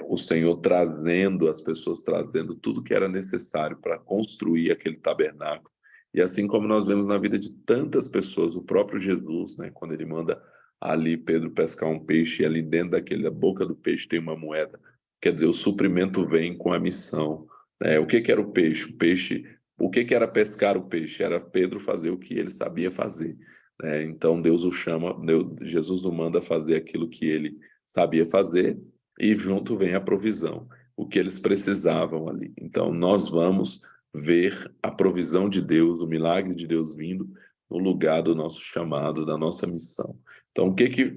o Senhor trazendo, as pessoas trazendo tudo que era necessário para construir aquele tabernáculo. E assim como nós vemos na vida de tantas pessoas, o próprio Jesus, né, quando ele manda ali Pedro pescar um peixe, e ali dentro da boca do peixe tem uma moeda. Quer dizer, o suprimento vem com a missão. O que era o peixe? O que era pescar o peixe? Era Pedro fazer o que ele sabia fazer. Então Deus o chama, Jesus o manda fazer aquilo que ele sabia fazer, e junto vem a provisão, o que eles precisavam ali. Então nós vamos ver a provisão de Deus, o milagre de Deus vindo no lugar do nosso chamado, da nossa missão. Então,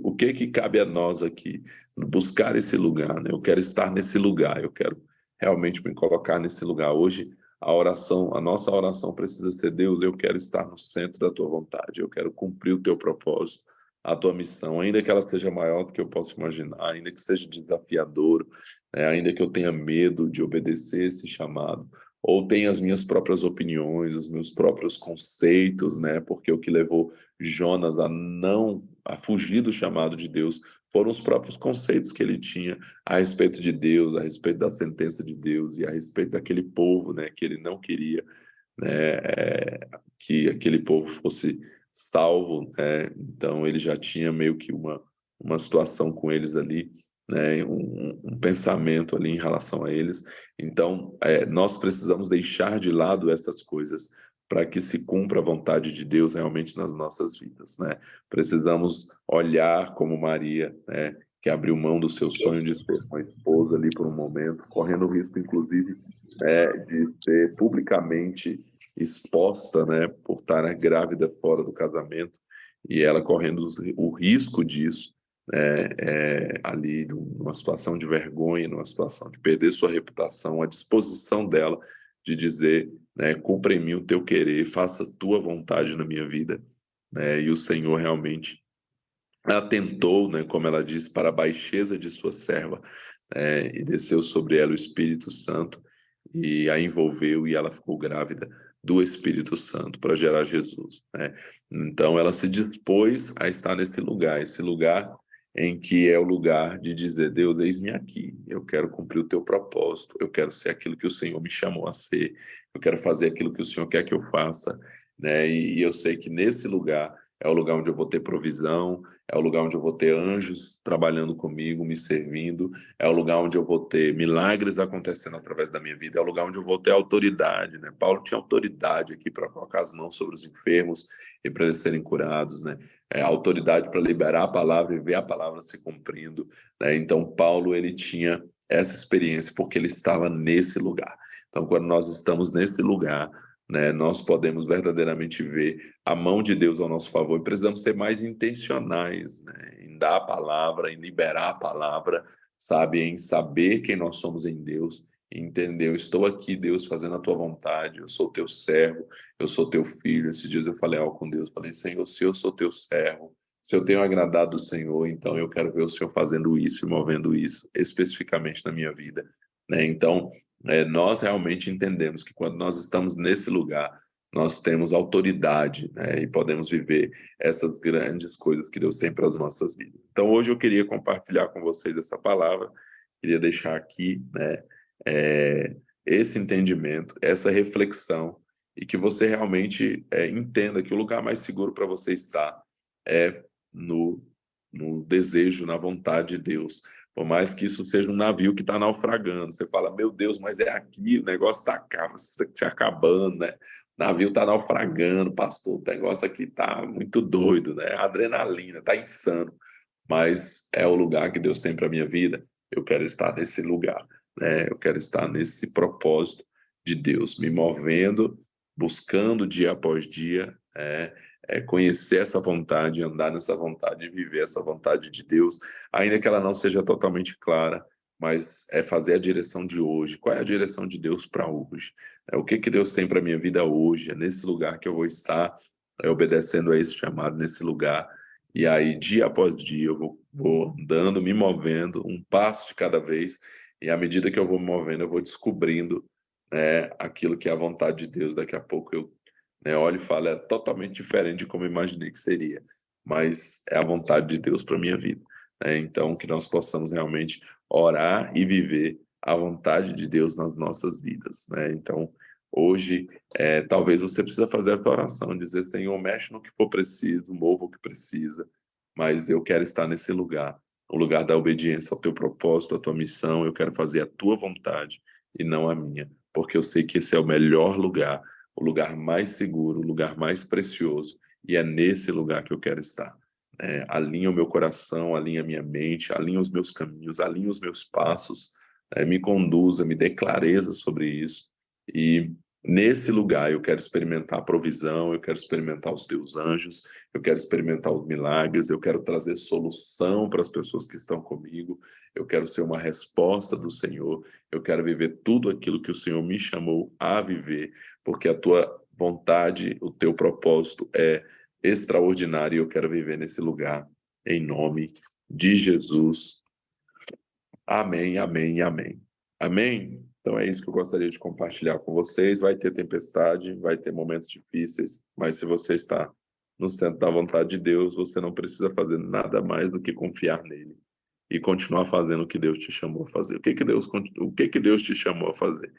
o que cabe a nós aqui? Buscar esse lugar, né? Eu quero estar nesse lugar, eu quero realmente me colocar nesse lugar. Hoje, a nossa oração precisa ser: Deus, eu quero estar no centro da tua vontade, eu quero cumprir o teu propósito, a tua missão, ainda que ela seja maior do que eu posso imaginar, ainda que seja desafiador, ainda que eu tenha medo de obedecer esse chamado, ou tenha as minhas próprias opiniões, os meus próprios conceitos, né? Porque o que levou Jonas a fugir do chamado de Deus foram os próprios conceitos que ele tinha a respeito de Deus, a respeito da sentença de Deus e a respeito daquele povo, né? Que ele não queria, né? Que aquele povo fosse salvo, né? Então ele já tinha meio que uma situação com eles ali, né? Um pensamento ali em relação a eles. Então nós precisamos deixar de lado essas coisas para que se cumpra a vontade de Deus realmente nas nossas vidas, né? Precisamos olhar como Maria, né? Que abriu mão do seu sonho de ser uma esposa ali por um momento, correndo o risco, inclusive, de ser publicamente exposta, né, por estar grávida fora do casamento, e ela correndo o risco disso, né, ali numa situação de vergonha, numa situação de perder sua reputação, a disposição dela de dizer, né, cumpra em mim o teu querer, faça a tua vontade na minha vida, né, e o Senhor realmente atentou, né, como ela disse, para a baixeza de sua serva, e desceu sobre ela o Espírito Santo e a envolveu, e ela ficou grávida do Espírito Santo para gerar Jesus, né? Então ela se dispôs a estar nesse lugar, esse lugar em que é o lugar de dizer: Deus, eis-me aqui, eu quero cumprir o teu propósito, eu quero ser aquilo que o Senhor me chamou a ser, eu quero fazer aquilo que o Senhor quer que eu faça, né? E eu sei que nesse lugar é o lugar onde eu vou ter provisão, é o lugar onde eu vou ter anjos trabalhando comigo, me servindo, é o lugar onde eu vou ter milagres acontecendo através da minha vida, é o lugar onde eu vou ter autoridade, né? Paulo tinha autoridade aqui para colocar as mãos sobre os enfermos e para eles serem curados, né? Autoridade para liberar a palavra e ver a palavra se cumprindo, né? Então Paulo, ele tinha essa experiência porque ele estava nesse lugar. Então, quando nós estamos nesse lugar, né, nós podemos verdadeiramente ver a mão de Deus ao nosso favor, e precisamos ser mais intencionais, né, em dar a palavra, em liberar a palavra, sabe, em saber quem nós somos em Deus, entender: eu estou aqui, Deus, fazendo a tua vontade, eu sou teu servo, eu sou teu filho. Esses dias eu falei algo com Deus, falei: Senhor, se eu sou teu servo, se eu tenho agradado o Senhor, então eu quero ver o Senhor fazendo isso e movendo isso, especificamente na minha vida, né? Então, nós realmente entendemos que quando nós estamos nesse lugar, nós temos autoridade, né? E podemos viver essas grandes coisas que Deus tem para as nossas vidas. Então, hoje eu queria compartilhar com vocês essa palavra, queria deixar aqui, né, esse entendimento, essa reflexão, e que você realmente entenda que o lugar mais seguro para você estar é no, no desejo, na vontade de Deus. Por mais que isso seja um navio que está naufragando, você fala: meu Deus, mas é aqui, o negócio está te acabando, né? O navio está naufragando, pastor, o negócio aqui está muito doido, né? A adrenalina, está insano. Mas é o lugar que Deus tem para a minha vida, eu quero estar nesse lugar, né? Eu quero estar nesse propósito de Deus, me movendo, buscando dia após dia, conhecer essa vontade, andar nessa vontade, viver essa vontade de Deus, ainda que ela não seja totalmente clara, mas é fazer a direção de hoje. Qual é a direção de Deus para hoje? O que Deus tem para minha vida hoje? É nesse lugar que eu vou estar, obedecendo a esse chamado, nesse lugar. E aí, dia após dia, eu vou andando, me movendo, um passo de cada vez, E à medida que eu vou me movendo, eu vou descobrindo, né, aquilo que é a vontade de Deus. Daqui a pouco eu, né, olho e falo, é totalmente diferente de como eu imaginei que seria, mas é a vontade de Deus para minha vida, né? Então, que nós possamos realmente orar e viver a vontade de Deus nas nossas vidas, né? Então, hoje, talvez você precisa fazer a tua oração, dizer, Senhor, mexe no que for preciso, mova o que precisa, mas eu quero estar nesse lugar, o lugar da obediência ao teu propósito, à tua missão. Eu quero fazer a tua vontade e não a minha, porque eu sei que esse é o melhor lugar, o lugar mais seguro, o lugar mais precioso, e é nesse lugar que eu quero estar. Alinha o meu coração, alinha a minha mente, alinha os meus caminhos, alinha os meus passos, me conduza, me dê clareza sobre isso. E nesse lugar eu quero experimentar a provisão, eu quero experimentar os teus anjos, eu quero experimentar os milagres, eu quero trazer solução para as pessoas que estão comigo, eu quero ser uma resposta do Senhor, eu quero viver tudo aquilo que o Senhor me chamou a viver, porque a tua vontade, o teu propósito é extraordinário e eu quero viver nesse lugar, em nome de Jesus. Amém, amém, amém. Amém? Então é isso que eu gostaria de compartilhar com vocês. Vai ter tempestade, vai ter momentos difíceis, mas se você está no centro da vontade de Deus, você não precisa fazer nada mais do que confiar nele e continuar fazendo o que Deus te chamou a fazer. O que que Deus te chamou a fazer?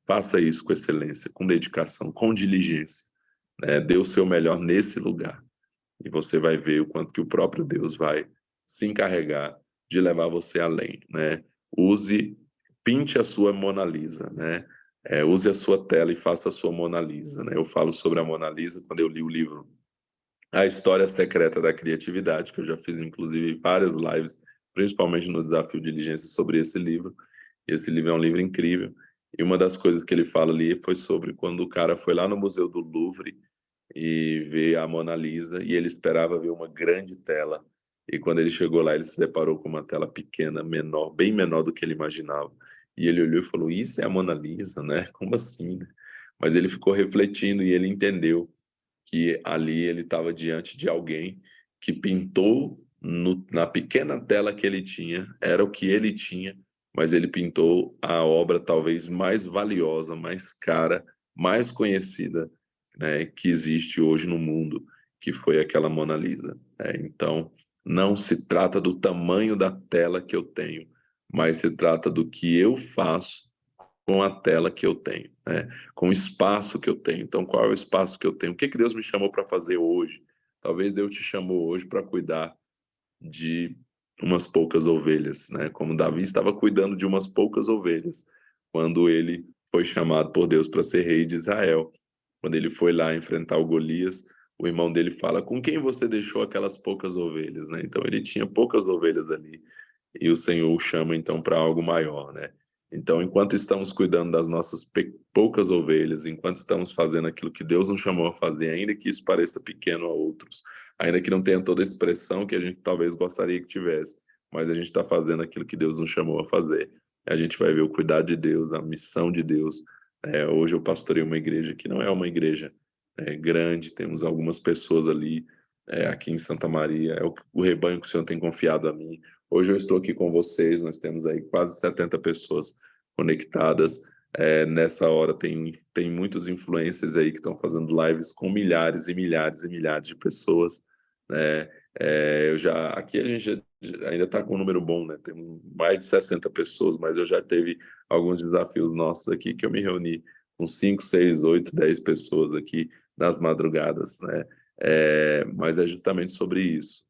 Faça isso com excelência, com dedicação, com diligência, né? Dê o seu melhor nesse lugar e você vai ver o quanto que o próprio Deus vai se encarregar de levar você além, né? Use, pinte a sua Mona Lisa, né? Use a sua tela e faça a sua Mona Lisa, né? Eu falo sobre a Mona Lisa quando eu li o livro A História Secreta da Criatividade, que eu já fiz inclusive várias lives, principalmente no Desafio Diligência, sobre esse livro. E esse livro é um livro incrível. E uma das coisas que ele fala ali foi sobre quando o cara foi lá no Museu do Louvre e ver a Mona Lisa, e ele esperava ver uma grande tela. E quando ele chegou lá, ele se deparou com uma tela pequena, menor, bem menor do que ele imaginava. E ele olhou e falou: Isso é a Mona Lisa, né? Como assim, né? Mas ele ficou refletindo e ele entendeu que ali ele estava diante de alguém que pintou na pequena tela que ele tinha, era o que ele tinha, mas ele pintou a obra talvez mais valiosa, mais cara, mais conhecida, né, que existe hoje no mundo, que foi aquela Mona Lisa. Então, não se trata do tamanho da tela que eu tenho, mas se trata do que eu faço com a tela que eu tenho, né? Com o espaço que eu tenho. Então, qual é o espaço que eu tenho? O que que Deus me chamou para fazer hoje? Talvez Deus te chamou hoje para cuidar de umas poucas ovelhas, né? Como Davi estava cuidando de umas poucas ovelhas quando ele foi chamado por Deus para ser rei de Israel. Quando ele foi lá enfrentar o Golias, o irmão dele fala: "Com quem você deixou aquelas poucas ovelhas?", né? Então ele tinha poucas ovelhas ali e o Senhor o chama então para algo maior, né? Então, enquanto estamos cuidando das nossas poucas ovelhas, enquanto estamos fazendo aquilo que Deus nos chamou a fazer, ainda que isso pareça pequeno a outros, ainda que não tenha toda a expressão que a gente talvez gostaria que tivesse, mas a gente está fazendo aquilo que Deus nos chamou a fazer. A gente vai ver o cuidado de Deus, a missão de Deus. Hoje eu pastorei uma igreja que não é uma igreja grande, temos algumas pessoas ali, aqui em Santa Maria, é o rebanho que o Senhor tem confiado a mim. Hoje eu estou aqui com vocês, nós temos aí quase 70 pessoas conectadas. Nessa hora tem muitos influencers aí que estão fazendo lives com milhares e milhares e milhares de pessoas, né? Aqui a gente ainda está com um número bom, né? Temos mais de 60 pessoas, mas eu já teve alguns desafios nossos aqui que eu me reuni com 5, 6, 8, 10 pessoas aqui nas madrugadas, né? Mas é justamente sobre isso,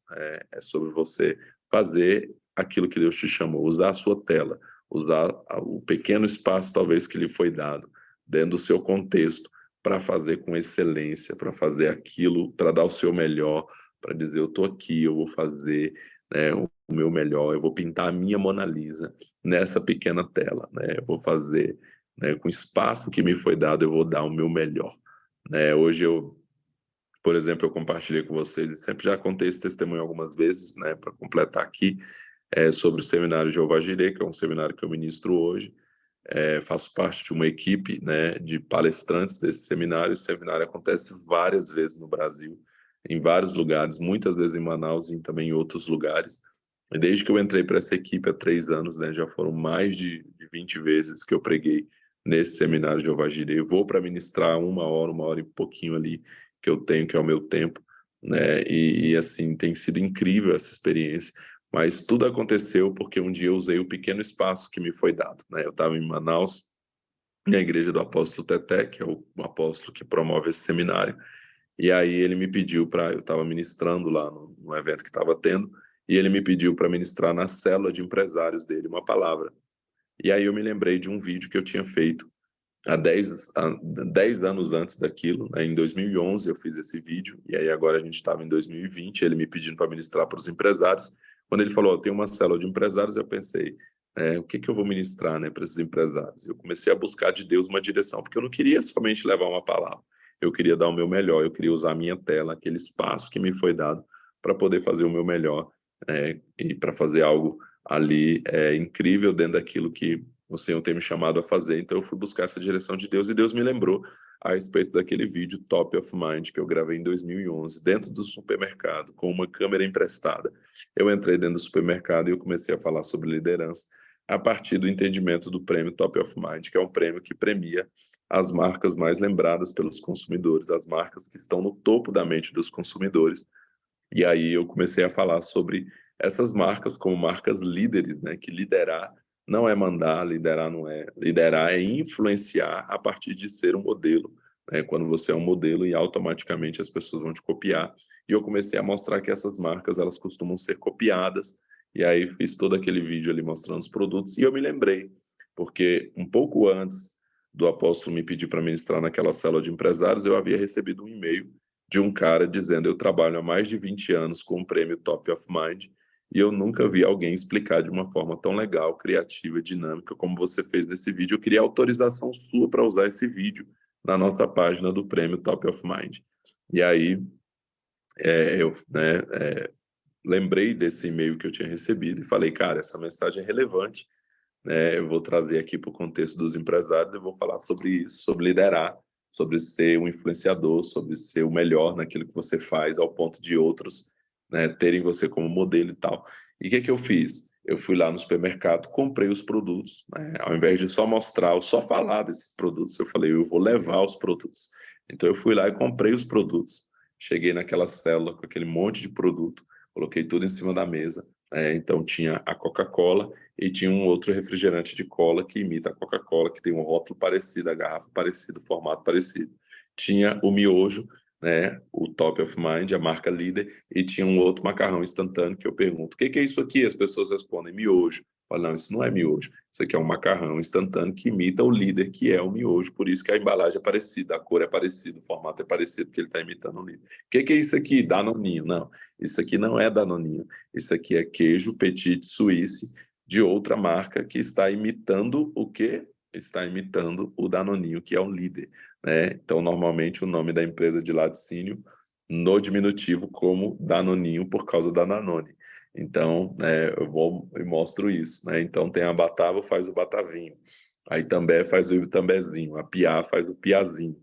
é sobre você fazer aquilo que Deus te chamou, usar a sua tela, usar o pequeno espaço talvez que lhe foi dado, dentro do seu contexto, para fazer com excelência, para fazer aquilo, para dar o seu melhor, para dizer: eu estou aqui, eu vou fazer, né, o meu melhor, eu vou pintar a minha Mona Lisa nessa pequena tela, né, eu vou fazer, né, com o espaço que me foi dado, eu vou dar o meu melhor. Hoje por exemplo, eu compartilhei com vocês, sempre já contei esse testemunho algumas vezes, né, para completar aqui, sobre o Seminário Jeová Jireh, que é um seminário que eu ministro hoje. Faço parte de uma equipe, né, de palestrantes desse seminário. Esse seminário acontece várias vezes no Brasil, em vários lugares, muitas vezes em Manaus e também em outros lugares. E desde que eu entrei para essa equipe há 3 anos, né, já foram mais de 20 vezes que eu preguei nesse seminário de Jeová Jireh. Eu vou para ministrar 1 hora e pouquinho ali, que eu tenho, que é o meu tempo, né, assim, tem sido incrível essa experiência, mas tudo aconteceu porque um dia eu usei o pequeno espaço que me foi dado, né, eu estava em Manaus, na igreja do apóstolo Teté, que é o apóstolo que promove esse seminário, e aí ele me pediu para, eu estava ministrando lá no evento que estava tendo, e ele me pediu para ministrar na célula de empresários dele uma palavra. E aí eu me lembrei de um vídeo que eu tinha feito há 10 anos antes daquilo, né? Em 2011 eu fiz esse vídeo, e aí agora a gente estava em 2020, ele me pedindo para ministrar para os empresários. Quando ele falou, tem uma célula de empresários, eu pensei, o que eu vou ministrar, né, para esses empresários? Eu comecei a buscar de Deus uma direção, porque eu não queria somente levar uma palavra, eu queria dar o meu melhor, eu queria usar a minha tela, aquele espaço que me foi dado, para poder fazer o meu melhor, e para fazer algo ali incrível dentro daquilo que o Senhor tem me chamado a fazer. Então eu fui buscar essa direção de Deus, e Deus me lembrou a respeito daquele vídeo Top of Mind que eu gravei em 2011, dentro do supermercado, com uma câmera emprestada. Eu entrei dentro do supermercado e eu comecei a falar sobre liderança a partir do entendimento do prêmio Top of Mind, que é um prêmio que premia as marcas mais lembradas pelos consumidores, as marcas que estão no topo da mente dos consumidores. E aí eu comecei a falar sobre essas marcas como marcas líderes, né? Que liderar não é mandar, liderar não é. Liderar é influenciar a partir de ser um modelo, né? Quando você é um modelo e automaticamente as pessoas vão te copiar. E eu comecei a mostrar que essas marcas, elas costumam ser copiadas. E aí fiz todo aquele vídeo ali mostrando os produtos. E eu me lembrei, porque um pouco antes do apóstolo me pedir para ministrar naquela célula de empresários, eu havia recebido um e-mail de um cara dizendo, eu trabalho há mais de 20 anos com o prêmio Top of Mind e eu nunca vi alguém explicar de uma forma tão legal, criativa, dinâmica como você fez nesse vídeo. Eu queria autorização sua para usar esse vídeo na nossa página do prêmio Top of Mind. E aí eu, lembrei desse e-mail que eu tinha recebido e falei, cara, essa mensagem é relevante, né? Eu vou trazer aqui para o contexto dos empresários e vou falar sobre isso, sobre liderar, sobre ser um influenciador, sobre ser o melhor naquilo que você faz, ao ponto de outros, né, terem você como modelo e tal. E o que eu fiz? Eu fui lá no supermercado, comprei os produtos, né? Ao invés de só mostrar, ou só falar desses produtos, eu falei, eu vou levar os produtos. Então eu fui lá e comprei os produtos. Cheguei naquela célula com aquele monte de produto, coloquei tudo em cima da mesa. Então tinha a Coca-Cola e tinha um outro refrigerante de cola que imita a Coca-Cola, que tem um rótulo parecido, a garrafa parecida, o formato parecido. Tinha o miojo, né, o Top of Mind, a marca líder, e tinha um outro macarrão instantâneo que eu pergunto, o que é isso aqui? As pessoas respondem, miojo. Eu falo, não, isso não é miojo, isso aqui é um macarrão instantâneo que imita o líder, que é o miojo, por isso que a embalagem é parecida, a cor é parecida, o formato é parecido, porque ele está imitando o líder. O que é isso aqui? Danoninho. Não, isso aqui não é Danoninho, isso aqui é queijo Petit Suisse, de outra marca que está imitando o quê? Está imitando o Danoninho, que é um líder, né? Então, normalmente, o nome da empresa de laticínio, no diminutivo, como Danoninho, por causa da Danone. Então, eu vou e mostro isso, né? Então, tem a Batavo, faz o Batavinho. A Itambé faz o Itambezinho. A Piá faz o Piazinho,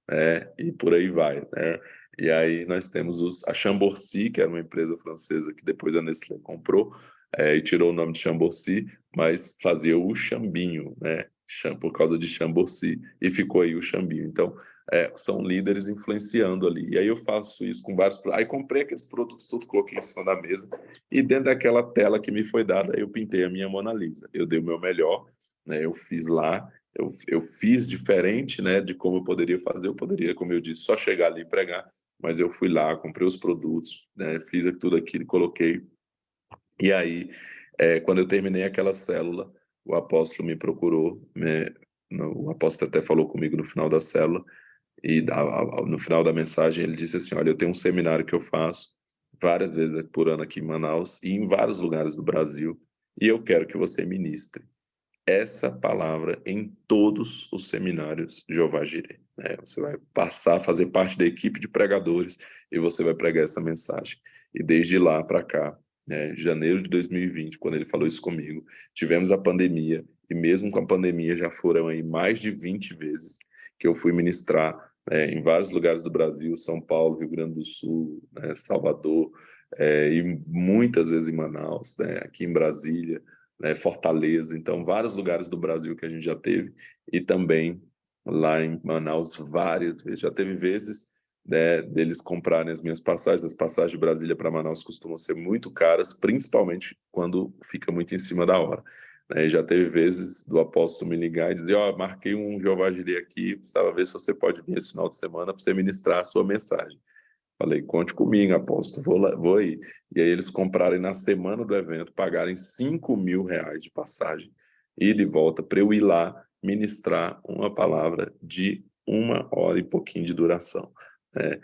né? E por aí vai, né? E aí nós temos a Chamborcy, que era uma empresa francesa que depois a Nestlé comprou, e tirou o nome de Chamborcy, mas fazia o chambinho, né? Por causa de Chamborcy, e ficou aí o chambinho. Então, são líderes influenciando ali. E aí eu faço isso com vários. Aí comprei aqueles produtos, tudo coloquei em cima da mesa, e dentro daquela tela que me foi dada, eu pintei a minha Mona Lisa. Eu dei o meu melhor, né? Eu fiz lá, eu fiz diferente, né, de como eu poderia fazer. Eu poderia, como eu disse, só chegar ali e pregar, mas eu fui lá, comprei os produtos, né, fiz tudo aquilo, coloquei. E aí, quando eu terminei aquela célula, o apóstolo me procurou, né, o apóstolo até falou comigo no final da célula, e no final da mensagem ele disse assim, olha, eu tenho um seminário que eu faço várias vezes por ano aqui em Manaus e em vários lugares do Brasil, e eu quero que você ministre essa palavra em todos os seminários Jeová Jireh, né? Você vai passar a fazer parte da equipe de pregadores e você vai pregar essa mensagem. E desde lá para cá, né, janeiro de 2020, quando ele falou isso comigo, tivemos a pandemia, e mesmo com a pandemia já foram aí mais de 20 vezes que eu fui ministrar, em vários lugares do Brasil, São Paulo, Rio Grande do Sul, né, Salvador, e muitas vezes em Manaus, né, aqui em Brasília, né, Fortaleza, então vários lugares do Brasil que a gente já teve, e também lá em Manaus várias vezes. Já teve vezes, né, deles comprarem as minhas passagens. As passagens de Brasília para Manaus costumam ser muito caras, principalmente quando fica muito em cima da hora. Né? Já teve vezes do apóstolo me ligar e dizer: ó, marquei um Jeová Jireh aqui, precisava ver se você pode vir esse final de semana para você ministrar a sua mensagem. Falei: conte comigo, apóstolo, vou, lá, vou aí. E aí eles comprarem na semana do evento, pagarem R$ 5.000 de passagem, e de volta, para eu ir lá ministrar uma palavra de 1 hora e pouquinho de duração, né?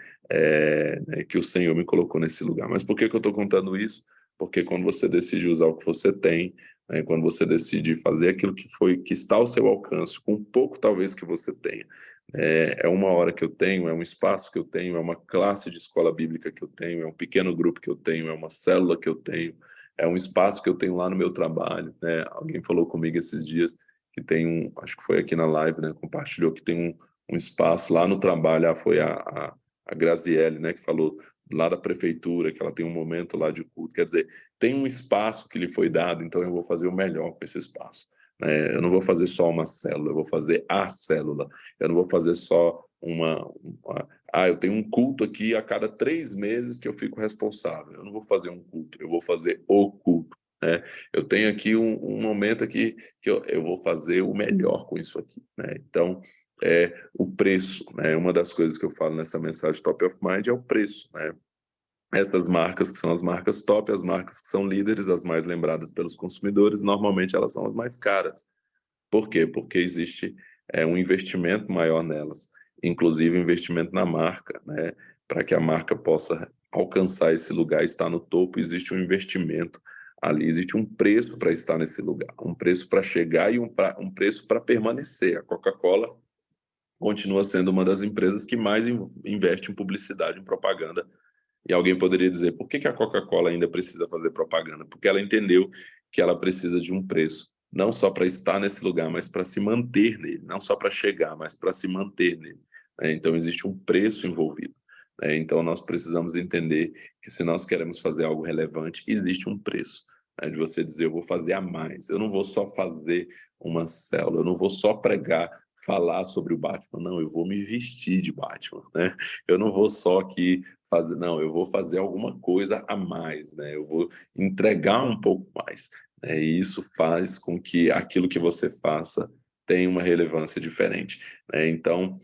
Que o Senhor me colocou nesse lugar. Mas por que eu estou contando isso? Porque quando você decide usar o que você tem, né, quando você decide fazer aquilo que está ao seu alcance, com pouco talvez que você tenha, é 1 hora que eu tenho, é um espaço que eu tenho, é uma classe de escola bíblica que eu tenho, é um pequeno grupo que eu tenho, é uma célula que eu tenho, é um espaço que eu tenho lá no meu trabalho, né? Alguém falou comigo esses dias que tem acho que foi aqui na live, né? Compartilhou que tem um espaço lá no trabalho. Foi a Graziele, né? Que falou lá da prefeitura, que ela tem um momento lá de culto. Quer dizer, tem um espaço que lhe foi dado, então eu vou fazer o melhor com esse espaço. Eu não vou fazer só uma célula, eu vou fazer a célula. Eu não vou fazer só eu tenho um culto aqui a cada 3 meses que eu fico responsável. Eu não vou fazer um culto, eu vou fazer o culto, né? Eu tenho aqui um momento aqui que eu vou fazer o melhor com isso aqui, né? Então, o preço, né? Uma das coisas que eu falo nessa mensagem Top of Mind é o preço, né? Essas marcas que são as marcas top, as marcas que são líderes, as mais lembradas pelos consumidores, normalmente elas são as mais caras. Por quê? Porque existe um investimento maior nelas, inclusive investimento na marca, né? Para que a marca possa alcançar esse lugar, estar no topo, existe um investimento ali, existe um preço para estar nesse lugar, um preço para chegar e um preço para permanecer. A Coca-Cola continua sendo uma das empresas que mais investe em publicidade, em propaganda. E alguém poderia dizer: por que a Coca-Cola ainda precisa fazer propaganda? Porque ela entendeu que ela precisa de um preço, não só para estar nesse lugar, mas para se manter nele, não só para chegar, mas para se manter nele. Então, existe um preço envolvido. Então, nós precisamos entender que, se nós queremos fazer algo relevante, existe um preço. De você dizer: eu vou fazer a mais, eu não vou só fazer uma célula, eu não vou só pregar, falar sobre o Batman, não, eu vou me vestir de Batman, né? Eu não vou só aqui fazer, não, eu vou fazer alguma coisa a mais, né? Eu vou entregar um pouco mais, né? E isso faz com que aquilo que você faça tenha uma relevância diferente, né? Então,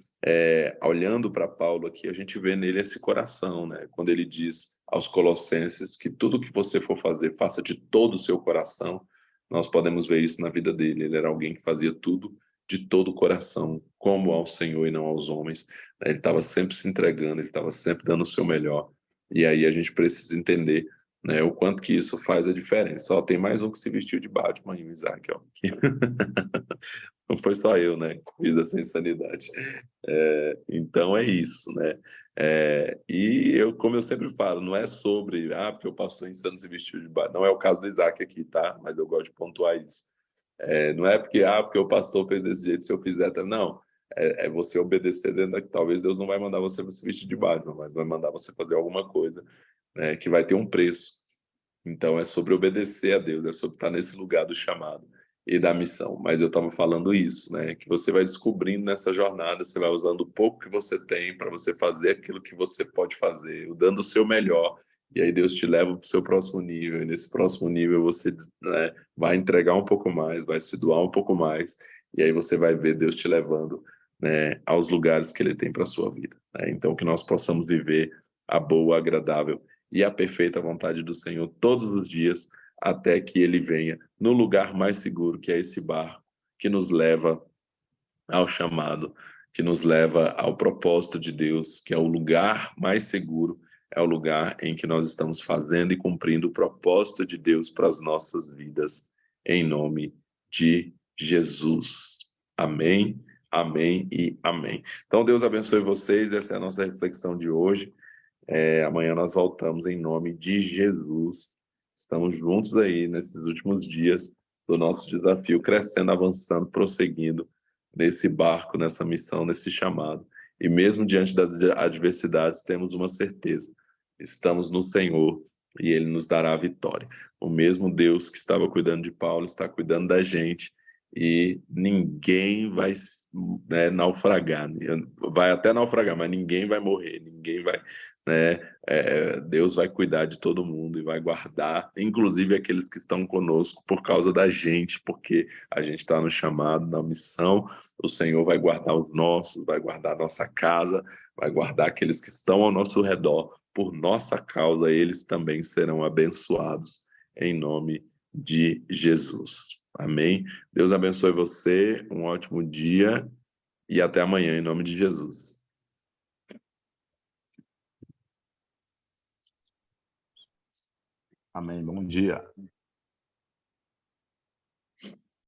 olhando para Paulo aqui, a gente vê nele esse coração, né? Quando ele diz aos Colossenses que tudo que você for fazer, faça de todo o seu coração. Nós podemos ver isso na vida dele. Ele era alguém que fazia tudo de todo o coração, como ao Senhor e não aos homens. Ele estava sempre se entregando, ele estava sempre dando o seu melhor. E aí a gente precisa entender, né, o quanto que isso faz a diferença. Ó, tem mais um que se vestiu de Batman aí, o Isaac. Ó. Não foi só eu, né, que fiz essa insanidade. Então é isso, né? E eu, como eu sempre falo, não é sobre, porque o pastor insano se vestiu de Batman. Não é o caso do Isaac aqui, tá? Mas eu gosto de pontuar isso. Não é porque o pastor fez desse jeito, se eu fizer, não. É você obedecer dentro da que talvez Deus não vai mandar você se vestir de Batman, mas vai mandar você fazer alguma coisa, né, que vai ter um preço. Então é sobre obedecer a Deus, é sobre estar nesse lugar do chamado e da missão. Mas eu estava falando isso, né, que você vai descobrindo nessa jornada, você vai usando o pouco que você tem para você fazer aquilo que você pode fazer, dando o seu melhor. E aí Deus te leva para o seu próximo nível, e nesse próximo nível você, né, vai entregar um pouco mais, vai se doar um pouco mais, e aí você vai ver Deus te levando, né, aos lugares que Ele tem para a sua vida. Né? Então, que nós possamos viver a boa, agradável e a perfeita vontade do Senhor todos os dias, até que Ele venha no lugar mais seguro, que é esse barco que nos leva ao chamado, que nos leva ao propósito de Deus, que é o lugar mais seguro, é o lugar em que nós estamos fazendo e cumprindo o propósito de Deus para as nossas vidas, em nome de Jesus. Amém, amém e amém. Então, Deus abençoe vocês, essa é a nossa reflexão de hoje. Amanhã nós voltamos em nome de Jesus. Estamos juntos aí nesses últimos dias do nosso desafio, crescendo, avançando, prosseguindo nesse barco, nessa missão, nesse chamado. E mesmo diante das adversidades, temos uma certeza: estamos no Senhor e ele nos dará a vitória. O mesmo Deus que estava cuidando de Paulo está cuidando da gente, e ninguém vai, né, naufragar. Vai até naufragar, mas ninguém vai morrer, ninguém vai, né, Deus vai cuidar de todo mundo e vai guardar, inclusive aqueles que estão conosco por causa da gente, porque a gente está no chamado, na missão. O Senhor vai guardar os nossos, vai guardar a nossa casa, vai guardar aqueles que estão ao nosso redor. Por nossa causa, eles também serão abençoados em nome de Jesus. Amém? Deus abençoe você, um ótimo dia e até amanhã, em nome de Jesus. Amém. Bom dia.